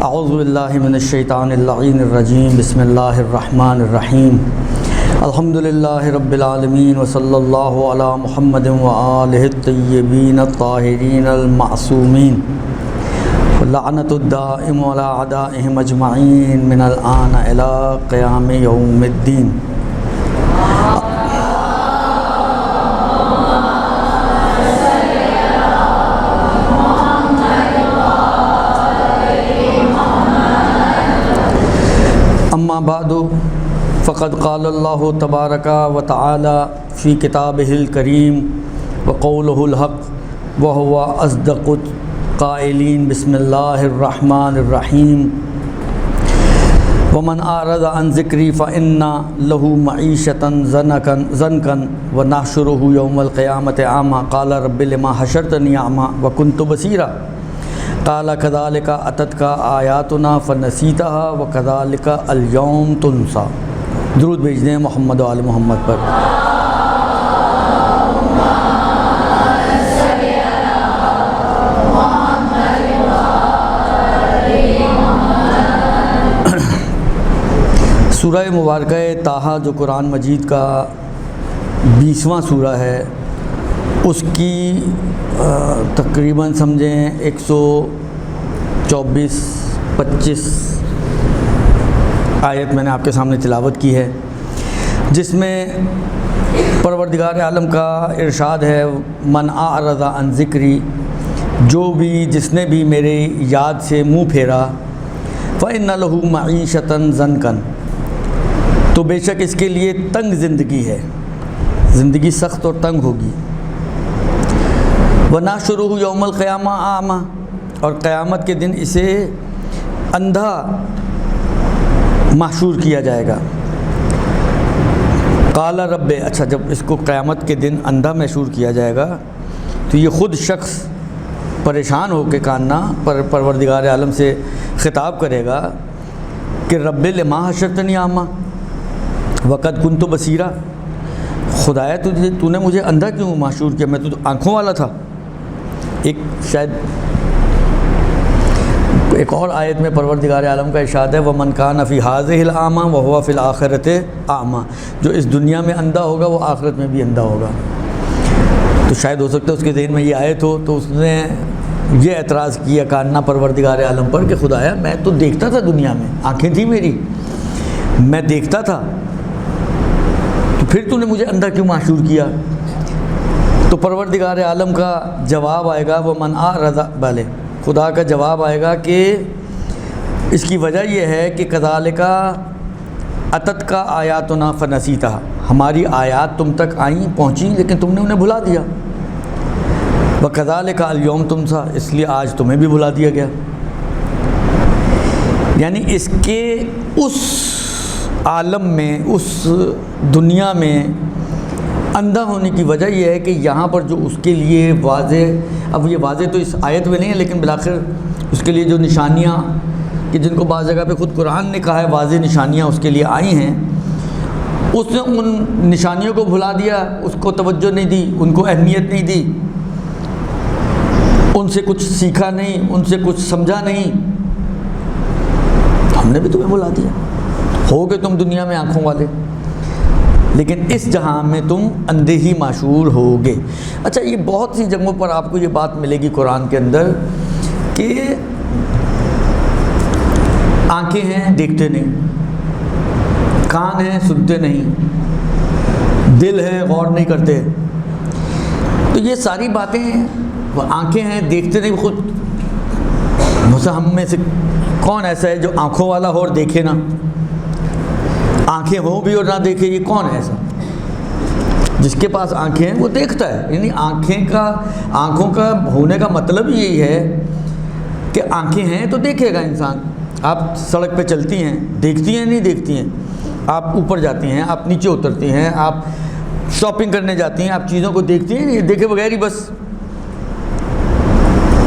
اعوذ باللہ من الشیطان اللعین الرجیم بسم اللہ الرحمن الرحیم الحمد للہ رب العالمین وصلی اللہ علی محمد وآلہ الطیبین الطاہرین المعصومین لعنت الدائم علی اعدائہم اجمعین من الآن الی قیام یوم الدین۔ اما بعد فقد قال اللہ تبارک و تعالی فی کتابہ الکریم وقولہ الحق وہو اصدق القائلین بسم اللہ الرحمن الرحیم ومن اعرض عن ذکری فإن له معیشۃ ضنکا ونحشرہ یوم القیامۃ اعمی قال رب لما حشرتنی اعمی وکنت بصیرا قال كذلك اتتك آیاتنا فنسیتها وكذلك اليوم تنسى۔ درود بھیج دیں محمد و آل محمد پر۔ سورہ مبارکہ طٰہٰ جو قرآن مجید کا 20واں سورہ ہے، اس کی تقریباً سمجھیں 124-25 آیت میں نے آپ کے سامنے تلاوت کی ہے، جس میں پروردگار عالم کا ارشاد ہے من اعرض عن ذکری، جس نے بھی میرے یاد سے منہ پھیرا، فإن له معیشۃ ضنکا، تو بے شک اس کے لیے تنگ زندگی ہے، زندگی سخت اور تنگ ہوگی۔ وَنَحْشُرُهُ يَوْمَ الْقِيَامَةِ أَعْمَى، اور قیامت کے دن اسے اندھا محشور کیا جائے گا۔ قَالَ رَبِّ، اچھا جب اس کو قیامت کے دن اندھا محشور کیا جائے گا تو یہ خود شخص پریشان ہو کے کاننا پروردگار عالم سے خطاب کرے گا کہ رب لما حشرتنی اعمی وقد کنت بصیرا، خدایا تو نے مجھے اندھا کیوں محشور کیا، میں تو آنکھوں والا تھا۔ شاید ایک اور آیت میں پروردگار عالم کا ارشاد ہے وَمَنْ كَانَ فِي هَٰذِهِ الْأَعْمَى وَهُوَ فِي الْآخِرَةِ أَعْمَى، جو اس دنیا میں اندھا ہوگا وہ آخرت میں بھی اندھا ہوگا۔ تو شاید ہو سکتا ہے اس کے ذہن میں یہ آیت ہو تو اس نے یہ اعتراض کیا کاننا پروردگار عالم پر کہ خدایا میں تو دیکھتا تھا، دنیا میں آنکھیں تھیں میری، میں دیکھتا تھا، تو پھر تو نے مجھے اندھا کیوں محشور کیا؟ تو پروردگار عالم کا جواب آئے گا وہ من اعرض، بالے خدا کا جواب آئے گا کہ اس کی وجہ یہ ہے کہ کذالک اتتک آیاتنا فنسیتها، ہماری آیات تم تک آئیں پہنچیں لیکن تم نے انہیں بھلا دیا، وکذالک اليوم تنسیٰ، اس لیے آج تمہیں بھی بھلا دیا گیا۔ یعنی اس کے اس عالم میں، اس دنیا میں اندھا ہونے کی وجہ یہ ہے کہ یہاں پر جو اس کے لیے واضح، اب یہ واضح تو اس آیت میں نہیں ہے لیکن بالآخر اس کے لیے جو نشانیاں کہ جن کو بعض جگہ پہ خود قرآن نے کہا ہے واضح نشانیاں اس کے لیے آئی ہیں، اس نے ان نشانیوں کو بھلا دیا، اس کو توجہ نہیں دی، ان کو اہمیت نہیں دی، ان سے کچھ سیکھا نہیں، ان سے کچھ سمجھا نہیں، ہم نے بھی تمہیں بھلا دیا، ہوگے تم دنیا میں آنکھوں والے لیکن اس جہاں میں تم اندھے ہی معشور ہوگے۔ اچھا یہ بہت سی جگہوں پر آپ کو یہ بات ملے گی قرآن کے اندر کہ آنکھیں ہیں دیکھتے نہیں، کان ہیں سنتے نہیں، دل ہے غور نہیں کرتے، تو یہ ساری باتیں، آنکھیں ہیں دیکھتے نہیں، خود ہم میں سے کون ایسا ہے جو آنکھوں والا ہو اور دیکھے نہ؟ آنکھیں ہوں بھی اور نہ دیکھے، یہ کون ہے ایسا؟ جس کے پاس آنکھیں ہیں وہ دیکھتا ہے، یعنی آنکھوں کا ہونے کا مطلب یہی ہے کہ آنکھیں ہیں تو دیکھے گا انسان۔ آپ سڑک پہ چلتی ہیں، دیکھتی ہیں نہیں دیکھتی ہیں، آپ اوپر جاتی ہیں، آپ نیچے اترتی ہیں، آپ شاپنگ کرنے جاتی ہیں، آپ چیزوں کو دیکھتی ہیں، یہ دیکھے بغیر ہی بس،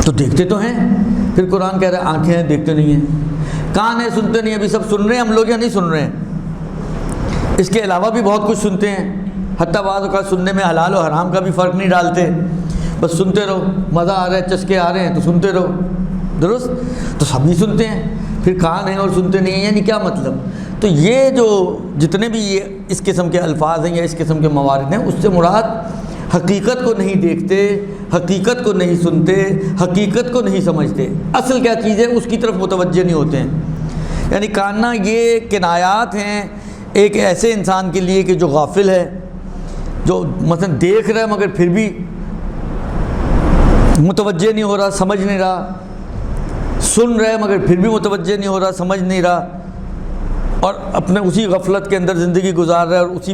تو دیکھتے تو ہیں۔ پھر قرآن کہہ رہا ہے آنکھیں ہیں دیکھتے نہیں ہیں، کان ہیں سنتے نہیں، ابھی سب سن رہے ہیں ہم لوگ یا نہیں سن رہے ہیں؟ اس کے علاوہ بھی بہت کچھ سنتے ہیں، حتیٰ بعض اوقات سننے میں حلال و حرام کا بھی فرق نہیں ڈالتے، بس سنتے رہو، مزہ آ رہا ہے، چسکے آ رہے ہیں تو سنتے رہو، درست؟ تو سبھی سنتے ہیں، پھر کان ہیں اور سنتے نہیں ہیں، یعنی کیا مطلب؟ تو یہ جو جتنے بھی یہ اس قسم کے الفاظ ہیں یا اس قسم کے موارد ہیں، اس سے مراد حقیقت کو نہیں دیکھتے، حقیقت کو نہیں سنتے، حقیقت کو نہیں سمجھتے، اصل کیا چیز ہے اس کی طرف متوجہ نہیں ہوتے ہیں۔ یعنی کاننا یہ کنایات ہیں ایک ایسے انسان کے لیے کہ جو غافل ہے، جو مثلا دیکھ رہا ہے مگر پھر بھی متوجہ نہیں ہو رہا، سمجھ نہیں رہا، سن رہا ہے مگر پھر بھی متوجہ نہیں ہو رہا، سمجھ نہیں رہا، اور اپنے اسی غفلت کے اندر زندگی گزار رہا ہے، اور اسی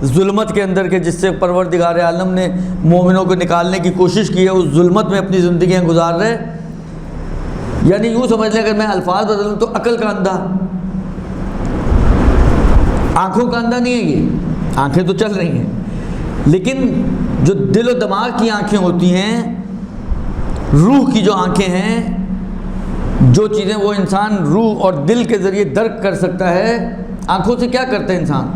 ظلمت کے اندر کہ جس سے پروردگار عالم نے مومنوں کو نکالنے کی کوشش کی ہے، اس ظلمت میں اپنی زندگیاں گزار رہے۔ یعنی یوں سمجھ لیں اگر میں الفاظ بدلوں تو عقل کا اندھا، آنکھوں کا اندھا نہیں ہے، یہ آنکھیں تو چل رہی ہیں لیکن جو دل و دماغ کی آنکھیں ہوتی ہیں، روح کی جو آنکھیں ہیں، جو چیزیں وہ انسان روح اور دل کے ذریعے درک کر سکتا ہے۔ آنکھوں سے کیا کرتا ہے انسان؟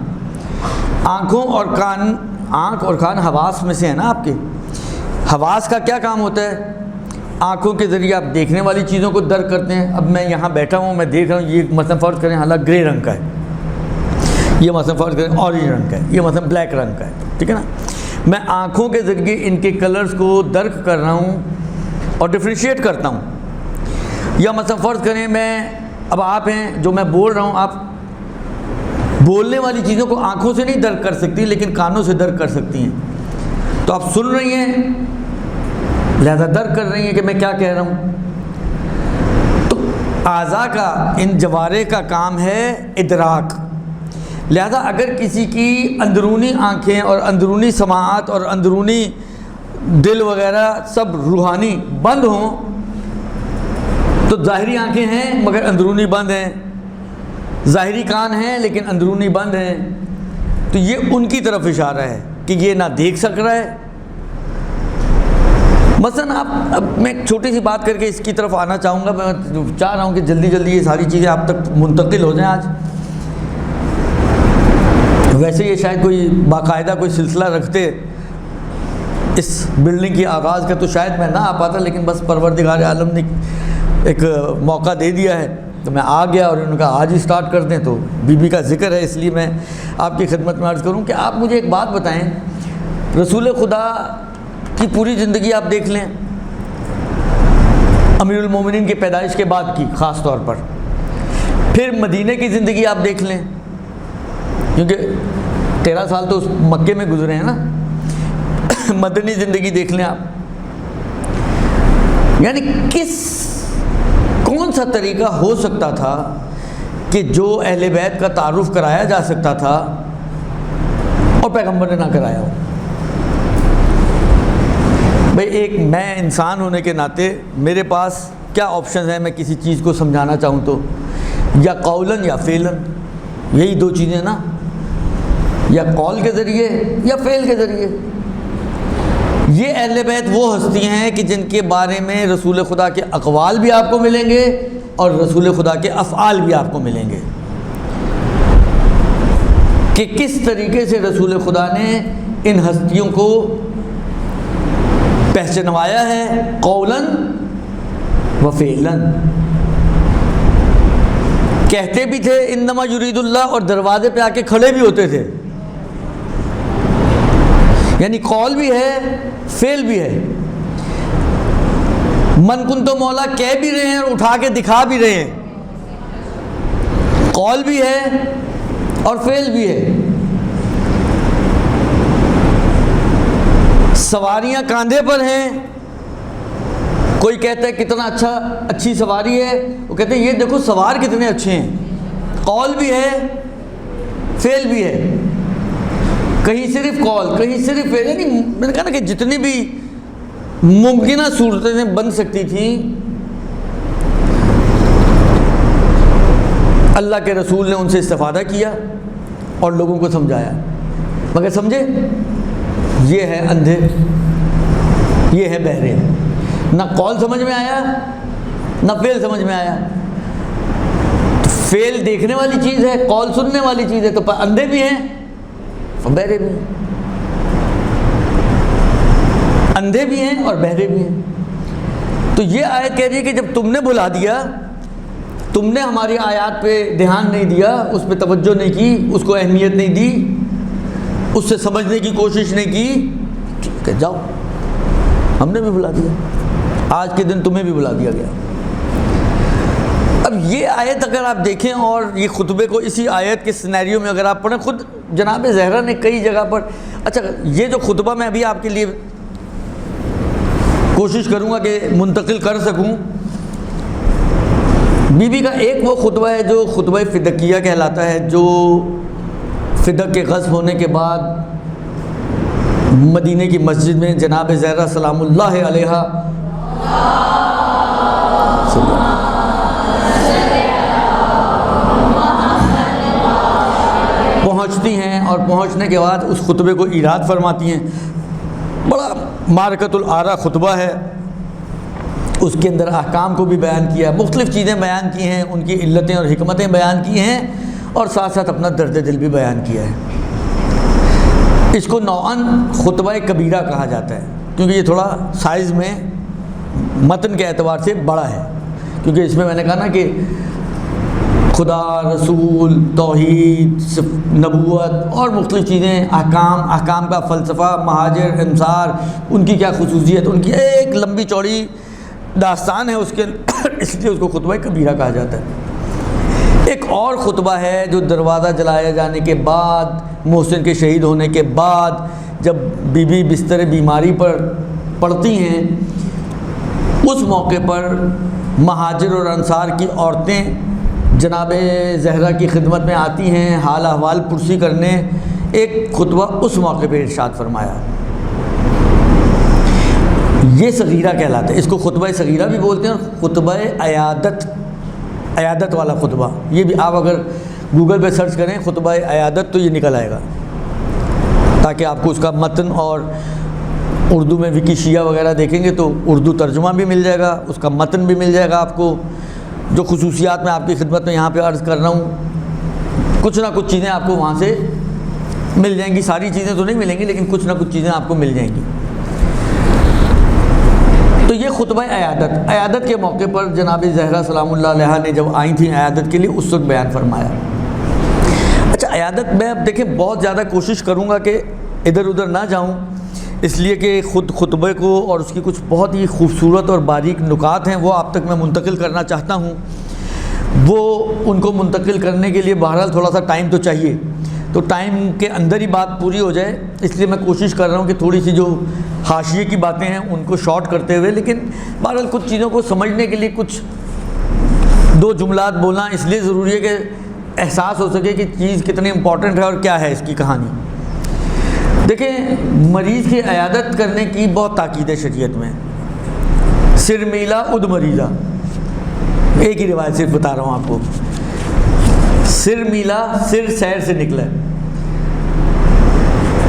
آنکھوں اور کان، آنکھ اور کان حواس میں سے ہے نا آپ کے۔ حواس کا کیا کام ہوتا ہے؟ آنکھوں کے ذریعے آپ دیکھنے والی چیزوں کو درک کرتے ہیں۔ اب میں یہاں بیٹھا ہوں، میں دیکھ رہا ہوں، یہ مثلا فرض کریں حالانکہ گرے رنگ کا ہے، یہ مثلا فرض کریں اورنج رنگ کا ہے، یہ مثلا بلیک رنگ کا ہے، ٹھیک ہے نا؟ میں آنکھوں کے ذریعے ان کے کلرز کو درک کر رہا ہوں اور ڈفرینشیٹ کرتا ہوں۔ یا مثلا فرض کریں میں، اب آپ ہیں جو میں بول رہا ہوں، آپ بولنے والی چیزوں کو آنکھوں سے نہیں درک کر سکتی لیکن کانوں سے درک کر سکتی ہیں۔ تو آپ سن رہی ہیں لہذا درک کر رہی ہیں کہ میں کیا کہہ رہا ہوں۔ تو اعضاء کا، ان جوارح کا کام ہے ادراک۔ لہذا اگر کسی کی اندرونی آنکھیں اور اندرونی سماعات اور اندرونی دل وغیرہ سب روحانی بند ہوں تو ظاہری آنکھیں ہیں مگر اندرونی بند ہیں، ظاہری کان ہیں لیکن اندرونی بند ہیں، تو یہ ان کی طرف اشارہ ہے کہ یہ نہ دیکھ سک رہا ہے۔ مثلا اب میں ایک چھوٹی سی بات کر کے اس کی طرف آنا چاہوں گا، میں چاہ رہا ہوں کہ جلدی جلدی یہ ساری چیزیں آپ تک منتقل ہو جائیں آج۔ ویسے یہ شاید کوئی باقاعدہ کوئی سلسلہ رکھتے اس بلڈنگ کی آغاز کا تو شاید میں نہ آ پاتا، لیکن بس پروردگار عالم نے ایک موقع دے دیا ہے تو میں آ گیا، اور انہوں نے کہا آج ہی سٹارٹ کر دیں، تو بی بی کا ذکر ہے اس لیے میں آپ کی خدمت میں عرض کروں کہ آپ مجھے ایک بات بتائیں، رسول خدا کی پوری زندگی آپ دیکھ لیں، امیر المومنین کی پیدائش کے بعد کی خاص طور پر، پھر مدینہ کی زندگی آپ دیکھ لیں، کیونکہ 13 سال تو اس مکے میں گزرے ہیں نا، مدنی زندگی دیکھ لیں آپ، یعنی کون سا طریقہ ہو سکتا تھا کہ جو اہل بیت کا تعارف کرایا جا سکتا تھا اور پیغمبر نے نہ کرایا ہو؟ بھئی ایک میں انسان ہونے کے ناطے میرے پاس کیا آپشنز ہیں، میں کسی چیز کو سمجھانا چاہوں تو یا قولاً یا فعلاً، یہی دو چیزیں نا، یا قول کے ذریعے یا فعل کے ذریعے۔ یہ اہل بیت وہ ہستیاں ہیں کہ جن کے بارے میں رسول خدا کے اقوال بھی آپ کو ملیں گے اور رسول خدا کے افعال بھی آپ کو ملیں گے، کہ کس طریقے سے رسول خدا نے ان ہستیوں کو پہچنوایا ہے قولاً و فعلاً۔ کہتے بھی تھے انما یرید اللہ، اور دروازے پہ آ کے کھڑے بھی ہوتے تھے، یعنی قول بھی ہے فعل بھی ہے، من کن تو مولا کہہ بھی رہے ہیں اور اٹھا کے دکھا بھی رہے ہیں، قول بھی ہے اور فعل بھی ہے۔ سواریاں کاندھے پر ہیں، کوئی کہتا ہے کتنا اچھی سواری ہے، وہ کہتے ہیں یہ دیکھو سوار کتنے اچھے ہیں، قول بھی ہے فعل بھی ہے، کہیں صرف قول کہیں صرف فعل، یعنی میں نے کہا نا کہ جتنی بھی ممکنہ صورتیں بن سکتی تھیں اللہ کے رسول نے ان سے استفادہ کیا اور لوگوں کو سمجھایا، مگر سمجھے یہ ہے اندھے، یہ ہے بہرے، نہ قول سمجھ میں آیا نہ فعل سمجھ میں آیا۔ فعل دیکھنے والی چیز ہے، قول سننے والی چیز ہے، تو اندھے بھی ہیں اور بہرے بھی ہیں، اندھے بھی ہیں اور بہرے بھی ہیں۔ تو یہ آیت کہہ رہی ہے کہ جب تم نے بلا دیا تم نے ہماری آیات پہ دھیان نہیں دیا، اس پہ توجہ نہیں کی، اس کو اہمیت نہیں دی، اس سے سمجھنے کی کوشش نہیں کی، ٹھیک ہے جاؤ، ہم نے بھی بلا دیا، آج کے دن تمہیں بھی بلا دیا گیا۔ اب یہ آیت اگر آپ دیکھیں اور یہ خطبے کو اسی آیت کے سینیریو میں اگر آپ پڑھیں، خود جناب زہرا نے کئی جگہ پر، اچھا یہ جو خطبہ میں ابھی آپ کے لیے کوشش کروں گا کہ منتقل کر سکوں، بی بی کا ایک وہ خطبہ ہے جو خطبہ فدقیہ کہلاتا ہے، جو فدق کے غزو ہونے کے بعد مدینے کی مسجد میں جناب زہرا سلام اللہ علیہا پہنچتی ہیں، اور پہنچنے کے بعد اس خطبے کو ایراد فرماتی ہیں۔ بڑا معرکۃ الآراء خطبہ ہے، اس کے اندر احکام کو بھی بیان کیا ہے، مختلف چیزیں بیان کی ہیں، ان کی علتیں اور حکمتیں بیان کی ہیں، اور ساتھ ساتھ اپنا درد دل بھی بیان کیا ہے۔ اس کو نوعاً خطبہ کبیرہ کہا جاتا ہے، کیونکہ یہ تھوڑا سائز میں متن کے اعتبار سے بڑا ہے، کیونکہ اس میں نے کہا نا کہ خدا، رسول، توحید، نبوت اور مختلف چیزیں، احکام کا فلسفہ، مہاجر، انصار، ان کی کیا خصوصیت، ان کی ایک لمبی چوڑی داستان ہے اس کے، اس لیے اس کو خطبہ کبیرہ کہا جاتا ہے۔ ایک اور خطبہ ہے جو دروازہ جلائے جانے کے بعد، محسن کے شہید ہونے کے بعد، جب بی بی بستر بیماری پر پڑتی ہیں، اس موقع پر مہاجر اور انصار کی عورتیں جناب زہرا کی خدمت میں آتی ہیں حال احوال پرسی کرنے، ایک خطبہ اس موقع پہ ارشاد فرمایا۔ یہ صغیرہ کہلاتا ہے، اس کو خطبہ صغیرہ بھی بولتے ہیں، اور خطبہ عیادت والا خطبہ، یہ بھی آپ اگر گوگل پہ سرچ کریں خطبہ عیادت تو یہ نکل آئے گا، تاکہ آپ کو اس کا متن، اور اردو میں وکی شیعہ وغیرہ دیکھیں گے تو اردو ترجمہ بھی مل جائے گا، اس کا متن بھی مل جائے گا آپ کو۔ جو خصوصیات میں آپ کی خدمت میں یہاں پہ عرض کر رہا ہوں، کچھ نہ کچھ چیزیں آپ کو وہاں سے مل جائیں گی، ساری چیزیں تو نہیں ملیں گی لیکن کچھ نہ کچھ چیزیں آپ کو مل جائیں گی۔ تو یہ خطبہ عیادت کے موقع پر جناب زہرا سلام اللہ علیہا نے جب آئی تھیں عیادت کے لیے، اس وقت بیان فرمایا۔ اچھا عیادت میں اب دیکھیں بہت زیادہ کوشش کروں گا کہ ادھر ادھر نہ جاؤں، اس لیے کہ خود خطبے کو اور اس کی کچھ بہت ہی خوبصورت اور باریک نکات ہیں وہ آپ تک میں منتقل کرنا چاہتا ہوں۔ وہ ان کو منتقل کرنے کے لیے بہرحال تھوڑا سا ٹائم تو چاہیے، تو ٹائم کے اندر ہی بات پوری ہو جائے، اس لیے میں کوشش کر رہا ہوں کہ تھوڑی سی جو حاشیے کی باتیں ہیں ان کو شارٹ کرتے ہوئے، لیکن بہرحال کچھ چیزوں کو سمجھنے کے لیے کچھ دو جملات بولنا اس لیے ضروری ہے کہ احساس ہو سکے کہ چیز کتنی امپورٹنٹ ہے اور کیا ہے اس کی کہانی۔ دیکھیں مریض کی عیادت کرنے کی بہت تاکید ہے شریعت میں، سر میلا اد مریضہ، ایک ہی روایت صرف بتا رہا ہوں آپ کو، سر میلا، سر سیر سے نکلا ہے،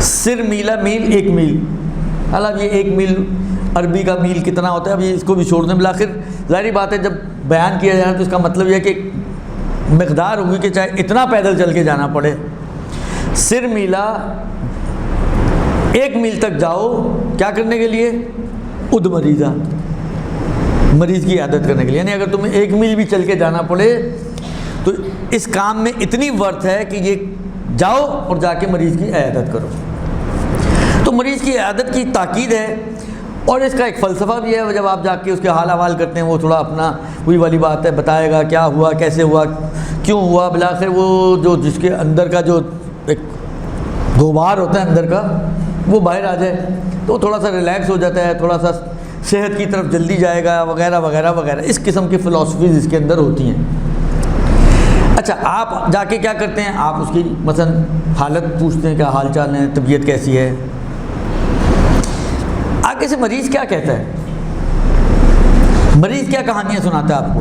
سر میلا میل، ایک میل، حالانکہ یہ ایک میل عربی کا میل کتنا ہوتا ہے اب یہ اس کو بھی چھوڑ دیں، بالآخر ظاہری بات ہے جب بیان کیا جائے تو اس کا مطلب یہ ہے کہ مقدار ہوگی کہ چاہے اتنا پیدل چل کے جانا پڑے۔ سر میلا، ایک میل تک جاؤ، کیا کرنے کے لیے؟ اد مریضہ، مریض کی عیادت کرنے کے لیے، یعنی اگر تمہیں ایک میل بھی چل کے جانا پڑے تو اس کام میں اتنی ورتھ ہے کہ یہ جاؤ اور جا کے مریض کی عیادت کرو۔ تو مریض کی عیادت کی تاکید ہے، اور اس کا ایک فلسفہ بھی ہے، جب آپ جا کے اس کے حال احوال کرتے ہیں وہ تھوڑا اپنا وہی والی بات ہے، بتائے گا کیا ہوا، کیسے ہوا، کیوں ہوا، بالآخر وہ جو جس کے اندر کا جو ایک غبار ہوتا ہے اندر کا وہ باہر آ جائے تو تھوڑا سا ریلیکس ہو جاتا ہے، تھوڑا سا صحت کی طرف جلدی جائے گا وغیرہ وغیرہ وغیرہ، اس قسم کی فلاسفیز اس کے اندر ہوتی ہیں۔ اچھا آپ جا کے کیا کرتے ہیں؟ آپ اس کی مثلا حالت پوچھتے ہیں، کیا حال چال ہے، طبیعت کیسی ہے، آگے سے مریض کیا کہتا ہے، مریض کیا کہانیاں سناتا ہے آپ کو۔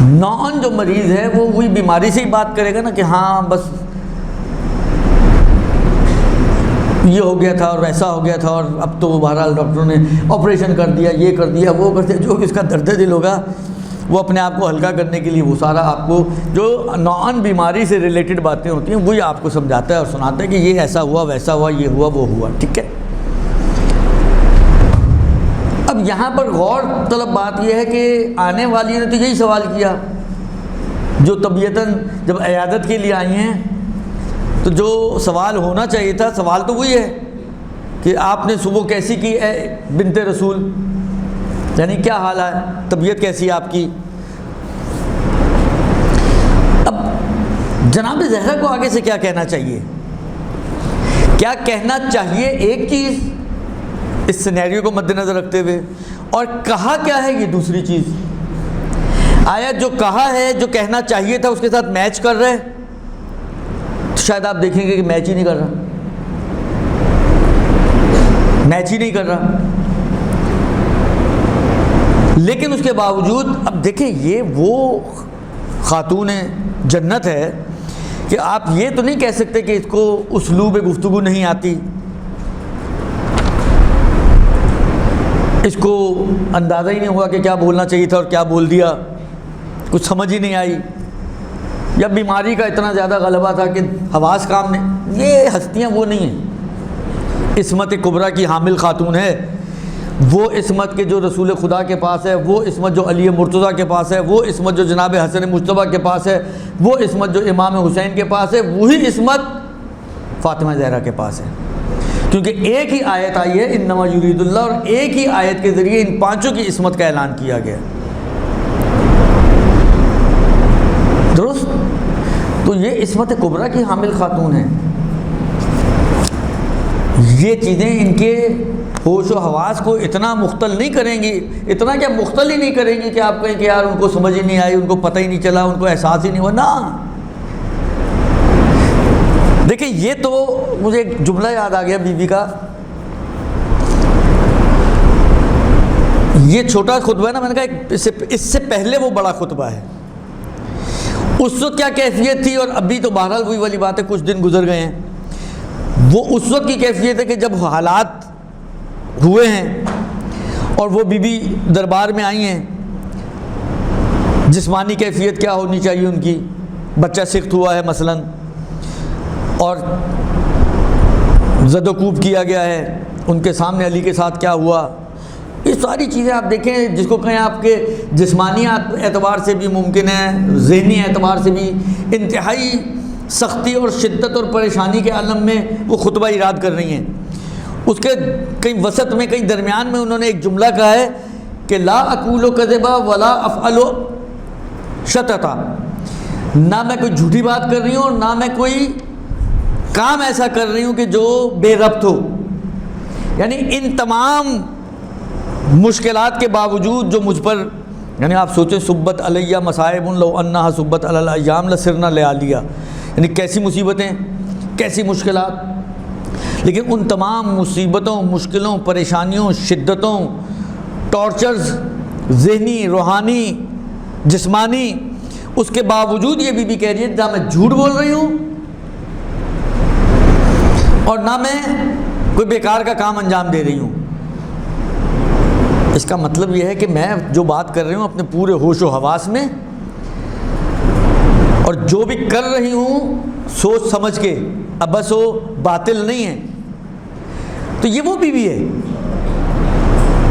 نون جو مریض ہے وہ وہی بیماری سے ہی بات کرے گا نا کہ ہاں بس یہ ہو گیا تھا اور ویسا ہو گیا تھا اور اب تو بہرحال ڈاکٹروں نے آپریشن کر دیا، یہ کر دیا، وہ کر دیا، جو بھی اس کا درد دل ہوگا وہ اپنے آپ کو ہلکا کرنے کے لیے وہ سارا آپ کو جو نوعاً بیماری سے ریلیٹڈ باتیں ہوتی ہیں وہی آپ کو سمجھاتا ہے اور سناتا ہے کہ یہ ایسا ہوا، ویسا ہوا، یہ ہوا، وہ ہوا، ٹھیک ہے۔ اب یہاں پر غور طلب بات یہ ہے کہ آنے والی نے تو یہی سوال کیا جو طبیعتاً جب عیادت کے لیے آئی ہیں، تو جو سوال ہونا چاہیے تھا، سوال تو وہی ہے کہ آپ نے صبح کیسی کی اے بنت رسول، یعنی کیا حال ہے، طبیعت کیسی ہے آپ کی۔ اب جناب زہرا کو آگے سے کیا کہنا چاہیے؟ کیا کہنا چاہیے ایک چیز اس سینیریو کو مد نظر رکھتے ہوئے، اور کہا کیا ہے یہ دوسری چیز۔ آیا جو کہا ہے، جو کہنا چاہیے تھا، اس کے ساتھ میچ کر رہے، تو شاید آپ دیکھیں گے کہ میچ ہی نہیں کر رہا، میچ ہی نہیں کر رہا۔ لیکن اس کے باوجود اب دیکھیں یہ وہ خاتون جنت ہے کہ آپ یہ تو نہیں کہہ سکتے کہ اس کو اسلوب گفتگو نہیں آتی، اس کو اندازہ ہی نہیں ہوا کہ کیا بولنا چاہیے تھا اور کیا بول دیا، کچھ سمجھ ہی نہیں آئی، یا بیماری کا اتنا زیادہ غلبہ تھا کہ حواس کام نہیں۔ یہ ہستیاں وہ نہیں ہیں۔ عصمت کبریٰ کی حامل خاتون ہے، وہ عصمت کے جو رسول خدا کے پاس ہے، وہ عصمت جو علی مرتضیٰ کے پاس ہے، وہ عصمت جو جناب حسن مجتبیٰ کے پاس ہے، وہ عصمت جو امام حسین کے پاس ہے، وہی عصمت فاطمہ زہرا کے پاس ہے، کیونکہ ایک ہی آیت آئی ہے انما یرید اللہ، اور ایک ہی آیت کے ذریعے ان پانچوں کی عصمت کا اعلان کیا گیا۔ درست؟ تو یہ عصمت کبریٰ کی حامل خاتون ہے۔ یہ چیزیں ان کے ہوش و حواس کو اتنا مختل نہیں کریں گی، اتنا کیا مختل ہی نہیں کریں گی کہ آپ کہیں کہ یار ان کو سمجھ ہی نہیں آئی، ان کو پتہ ہی نہیں چلا، ان کو احساس ہی نہیں ہوا۔ نا، دیکھیں یہ تو مجھے ایک جملہ یاد آ گیا بی بی کا، یہ چھوٹا خطبہ ہے نا، میں نے کہا اس سے پہلے وہ بڑا خطبہ ہے۔ اس وقت کیا کیفیت تھی، اور ابھی تو بہرحال وہی والی بات ہے، کچھ دن گزر گئے ہیں۔ وہ اس وقت کی کیفیت ہے کہ جب حالات ہوئے ہیں اور وہ بی بی دربار میں آئی ہیں، جسمانی کیفیت کیا ہونی چاہیے ان کی، بچہ سخت ہوا ہے مثلاً، اور زد و کوب کیا گیا ہے، ان کے سامنے علی کے ساتھ کیا ہوا، یہ ساری چیزیں آپ دیکھیں، جس کو کہیں آپ کے جسمانی اعتبار سے بھی ممکن ہے، ذہنی اعتبار سے بھی انتہائی سختی اور شدت اور پریشانی کے عالم میں وہ خطبہ اراد کر رہی ہیں۔ اس کے کہیں وسط میں، کہیں درمیان میں انہوں نے ایک جملہ کہا ہے کہ لا اقول کذبا ولا افعل شططا، نہ میں کوئی جھوٹی بات کر رہی ہوں اور نہ میں کوئی کام ایسا کر رہی ہوں کہ جو بے ربط ہو۔ یعنی ان تمام مشکلات کے باوجود جو مجھ پر، یعنی آپ سوچیں سبت علیہ مصائب لو انہا سبت علی الایام لسرنا لیالیہ، یعنی کیسی مصیبتیں، کیسی مشکلات، لیکن ان تمام مصیبتوں، مشکلوں، پریشانیوں، شدتوں، ٹارچرز، ذہنی، روحانی، جسمانی، اس کے باوجود یہ بی کہہ رہی ہے نہ میں جھوٹ بول رہی ہوں اور نہ میں کوئی بیکار کا کام انجام دے رہی ہوں۔ اس کا مطلب یہ ہے کہ میں جو بات کر رہی ہوں اپنے پورے ہوش و حواس میں، اور جو بھی کر رہی ہوں سوچ سمجھ کے، اب بس وہ باطل نہیں ہے۔ تو یہ وہ بیوی ہے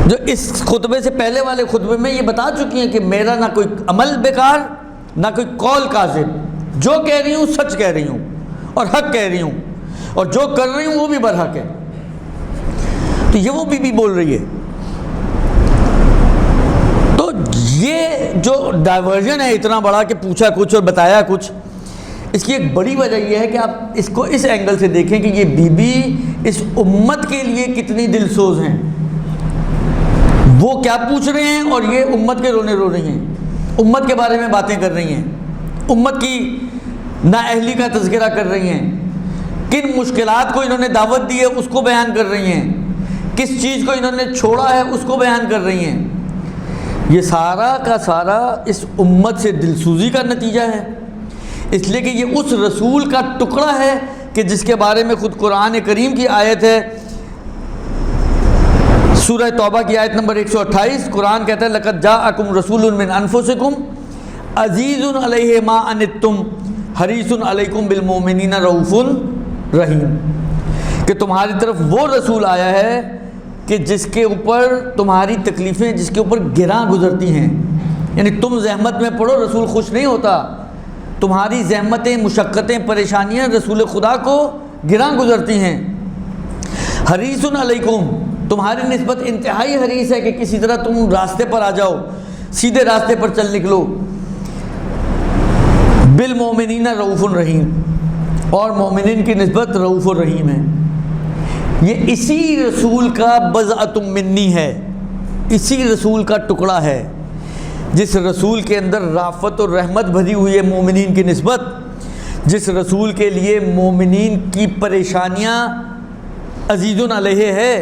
جو اس خطبے سے پہلے والے خطبے میں یہ بتا چکی ہیں کہ میرا نہ کوئی عمل بیکار، نہ کوئی قول کاذب، جو کہہ رہی ہوں سچ کہہ رہی ہوں اور حق کہہ رہی ہوں، اور جو کر رہی ہوں وہ بھی برحق ہے۔ تو یہ وہ بیوی بول رہی ہے۔ تو یہ جو ڈائیورژن ہے اتنا بڑا کہ پوچھا کچھ اور بتایا کچھ، اس کی ایک بڑی وجہ یہ ہے کہ آپ اس کو اس اینگل سے دیکھیں کہ یہ بی بی اس امت کے لیے کتنی دل سوز ہیں۔ وہ کیا پوچھ رہے ہیں اور یہ امت کے رونے رو رہی ہیں، امت کے بارے میں باتیں کر رہی ہیں، امت کی نااہلی کا تذکرہ کر رہی ہیں، کن مشکلات کو انہوں نے دعوت دی ہے اس کو بیان کر رہی ہیں، کس چیز کو انہوں نے چھوڑا ہے اس کو بیان کر رہی ہیں۔ یہ سارا کا سارا اس امت سے دلسوزی کا نتیجہ ہے، اس لیے کہ یہ اس رسول کا ٹکڑا ہے کہ جس کے بارے میں خود قرآن کریم کی آیت ہے، سورہ توبہ کی آیت نمبر 128، قرآن کہتا ہے لَقَدْ جَاءَكُمْ رَسُولٌ مِّنْ أَنفُسِكُمْ عَزِيزٌ عَلَيْهِ مَا عَنِتُّمْ حَرِيصٌ عَلَيْكُمْ بِالْمُؤْمِنِينَ رَءُوفٌ رَحِيمٌ، کہ تمہاری طرف وہ رسول آیا ہے کہ جس کے اوپر تمہاری تکلیفیں جس کے اوپر گراں گزرتی ہیں، یعنی تم زحمت میں پڑو رسول خوش نہیں ہوتا، تمہاری زحمتیں مشقتیں پریشانیاں رسول خدا کو گراں گزرتی ہیں۔ حریص علیکم، تمہاری نسبت انتہائی حریص ہے کہ کسی طرح تم راستے پر آ جاؤ، سیدھے راستے پر چل نکلو۔ بالمومنین رؤوف الرحیم، اور مومنین کی نسبت رؤوف الرحیم ہے۔ یہ اسی رسول کا بضعۃ منی ہے، اسی رسول کا ٹکڑا ہے جس رسول کے اندر رافت اور رحمت بھری ہوئی ہے مومنین کی نسبت، جس رسول کے لیے مومنین کی پریشانیاں عزیز علیہ ہے،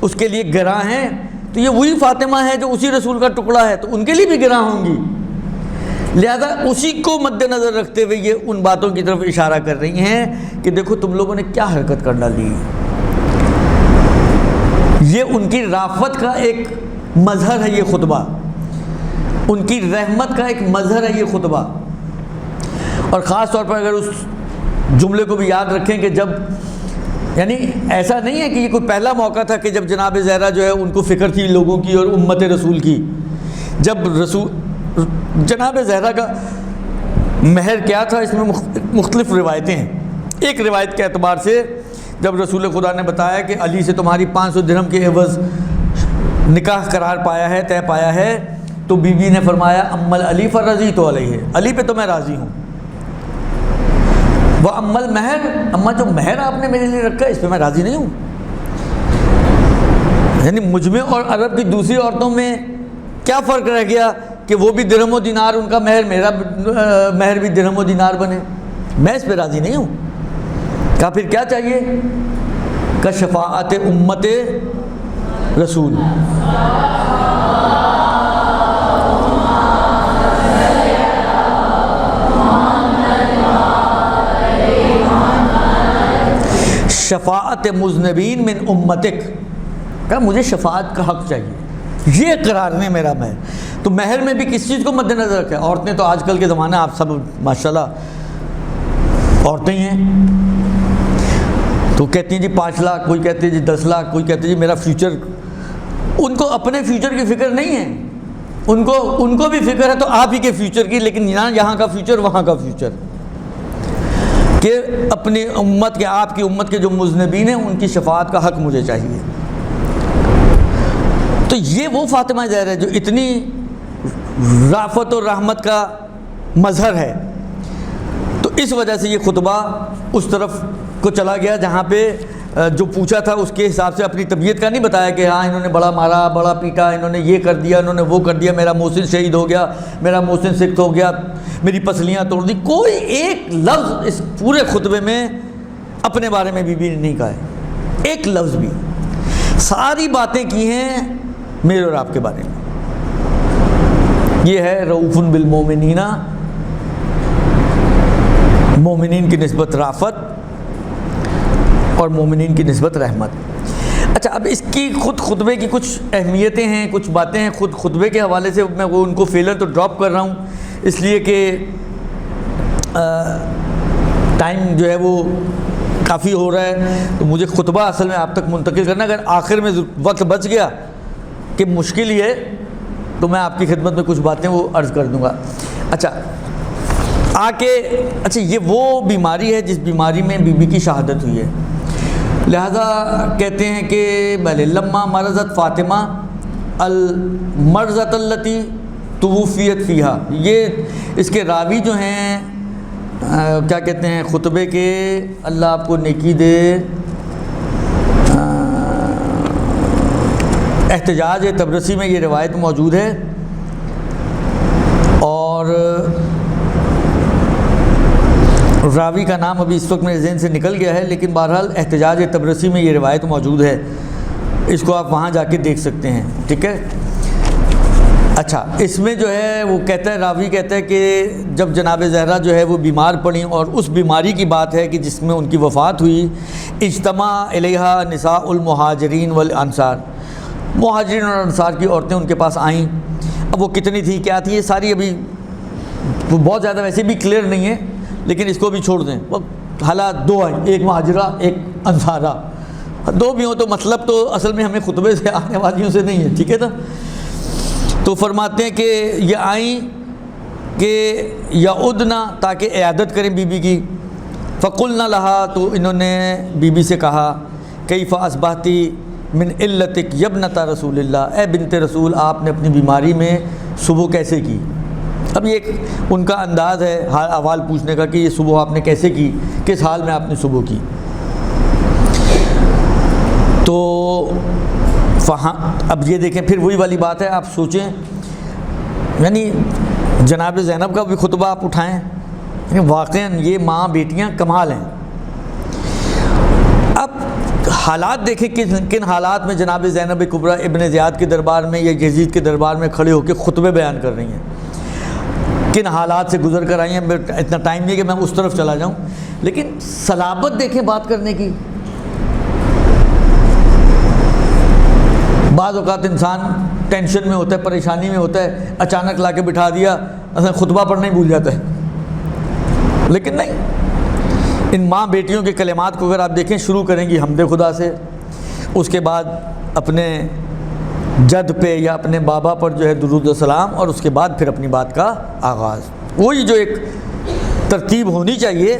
اس کے لیے گراں ہیں۔ تو یہ وہی فاطمہ ہے جو اسی رسول کا ٹکڑا ہے، تو ان کے لیے بھی گراں ہوں گی، لہذا اسی کو مد نظر رکھتے ہوئے یہ ان باتوں کی طرف اشارہ کر رہی ہیں کہ دیکھو تم لوگوں نے کیا حرکت کر ڈالی۔ یہ ان کی رافت کا ایک مظہر ہے یہ خطبہ، ان کی رحمت کا ایک مظہر ہے یہ خطبہ۔ اور خاص طور پر اگر اس جملے کو بھی یاد رکھیں کہ جب، یعنی ایسا نہیں ہے کہ یہ کوئی پہلا موقع تھا کہ جب جناب زہرا جو ہے ان کو فکر تھی لوگوں کی اور امت رسول کی۔ جب رسول جناب زہرا کا مہر کیا تھا، اس میں مختلف روایتیں ہیں۔ ایک روایت کے اعتبار سے جب رسول خدا نے بتایا کہ علی سے تمہاری 500 درہم کے عوض نکاح قرار پایا ہے، طے پایا ہے، تو بی بی نے فرمایا امل علی فرضیت علیہ، علی پہ تو میں راضی ہوں۔ وہ امل مہر، اما جو مہر آپ نے میرے لیے رکھا ہے اس پہ میں راضی نہیں ہوں۔ یعنی مجھ میں اور عرب کی دوسری عورتوں میں کیا فرق رہ گیا کہ وہ بھی درہم و دینار ان کا مہر، میرا مہر بھی درہم و دینار بنے، میں اس پہ راضی نہیں ہوں۔ کہا پھر کیا چاہیے؟ کہ شفاعت امت رسول، شفاعت مذنبین من امتک، کہا مجھے شفاعت کا حق چاہیے، یہ اقرار نے میرا مہر۔ تو مہر میں بھی کس چیز کو مد نظر رکھا ہے؟ عورتیں تو آج کل کے زمانے آپ سب ماشاءاللہ عورتیں ہی ہیں، تو کہتی ہیں جی 5 لاکھ، کوئی کہتے ہیں جی 10 لاکھ، کوئی کہتے ہیں جی میرا فیوچر۔ ان کو اپنے فیوچر کی فکر نہیں ہے، ان کو بھی فکر ہے تو آپ ہی کے فیوچر کی، لیکن یہاں کا فیوچر وہاں کا فیوچر، کہ اپنی امت کے، آپ کی امت کے جو مذنبین ہیں ان کی شفاعت کا حق مجھے چاہیے۔ تو یہ وہ فاطمہ زہرا ہے جو اتنی رافت اور رحمت کا مظہر ہے۔ تو اس وجہ سے یہ خطبہ اس طرف کو چلا گیا جہاں پہ جو پوچھا تھا اس کے حساب سے اپنی طبیعت کا نہیں بتایا کہ ہاں انہوں نے بڑا مارا، بڑا پیٹا، انہوں نے یہ کر دیا، انہوں نے وہ کر دیا، میرا محسن شہید ہو گیا، میرا محسن سکھ ہو گیا، میری پسلیاں توڑ دی۔ کوئی ایک لفظ اس پورے خطبے میں اپنے بارے میں بی بی نے نہیں کہا ہے، ایک لفظ بھی۔ ساری باتیں کی ہیں میرے اور آپ کے بارے میں۔ یہ ہے رؤوف بالمومنین، مومنین کی نسبت رافت اور مومنین کی نسبت رحمت۔ اچھا، اب اس کی خود خطبے کی کچھ اہمیتیں ہیں، کچھ باتیں ہیں خود خطبے کے حوالے سے، میں وہ ان کو فیلر تو ڈراپ کر رہا ہوں اس لیے کہ ٹائم جو ہے وہ کافی ہو رہا ہے، تو مجھے خطبہ اصل میں آپ تک منتقل کرنا، اگر آخر میں وقت بچ گیا کہ مشکل ہی ہے تو میں آپ کی خدمت میں کچھ باتیں وہ عرض کر دوں گا۔ اچھا یہ وہ بیماری ہے جس بیماری میں بی بی کی شہادت ہوئی ہے، لہذا کہتے ہیں کہ بھلے لما مرضت فاطمہ المرضۃ التی توفیت فیہا، یہ اس کے راوی جو ہیں کیا کہتے ہیں خطبے کے، اللہ آپ کو نیکی دے، احتجاج تبرسی میں یہ روایت موجود ہے، اور راوی کا نام ابھی اس وقت میرے ذہن سے نکل گیا ہے، لیکن بہرحال احتجاج تبرسی میں یہ روایت موجود ہے، اس کو آپ وہاں جا کے دیکھ سکتے ہیں، ٹھیک ہے۔ اچھا، اس میں جو ہے وہ کہتا ہے، راوی کہتا ہے کہ جب جناب زہرا جو ہے وہ بیمار پڑیں، اور اس بیماری کی بات ہے کہ جس میں ان کی وفات ہوئی، اجتماع الیہا نساء المہاجرین والانصار، مہاجرین اور انصار کی عورتیں ان کے پاس آئیں۔ اب وہ کتنی تھی، کیا تھی، یہ ساری ابھی بہت زیادہ ویسے بھی کلیئر نہیں ہے، لیکن اس کو بھی چھوڑ دیں۔ وہ حالات دو آئیں، ایک مہاجرہ ایک انصارہ، دو بھی ہوں تو مطلب تو اصل میں ہمیں خطبے سے آنے والیوں سے نہیں ہے، ٹھیک ہے نا. تو فرماتے ہیں کہ یہ آئیں کہ یعدنا تاکہ عیادت کریں بی بی کی. فقلنا لہا تو انہوں نے بی بی سے کہا کیف اصبحتی من علتک یبنۃ رسول اللہ، اے بنت رسول آپ نے اپنی بیماری میں صبح کیسے کی. اب یہ ایک ان کا انداز ہے احوال پوچھنے کا کہ یہ صبح آپ نے کیسے کی، کس حال میں آپ نے صبح کی. تو اب یہ دیکھیں پھر وہی والی بات ہے، آپ سوچیں یعنی جناب زینب کا بھی خطبہ آپ اٹھائیں، واقعاً یہ ماں بیٹیاں کمال ہیں. اب حالات دیکھیں کن حالات میں جناب زینب کبریٰ ابن زیاد کے دربار میں یا یزید کے دربار میں کھڑے ہو کے خطبے بیان کر رہی ہیں، کن حالات سے گزر کر آئی ہیں. اتنا ٹائم نہیں ہے کہ میں اس طرف چلا جاؤں، لیکن صلابت دیکھیں بات کرنے کی. بعض اوقات انسان ٹینشن میں ہوتا ہے، پریشانی میں ہوتا ہے، اچانک لا کے بٹھا دیا، خطبہ پڑھنا ہی بھول جاتا ہے. لیکن نہیں، ان ماں بیٹیوں کے کلمات کو اگر آپ دیکھیں شروع کریں گی حمد خدا سے، اس کے بعد اپنے جد پہ یا اپنے بابا پر جو ہے درود و سلام، اور اس کے بعد پھر اپنی بات کا آغاز. وہی جو ایک ترتیب ہونی چاہیے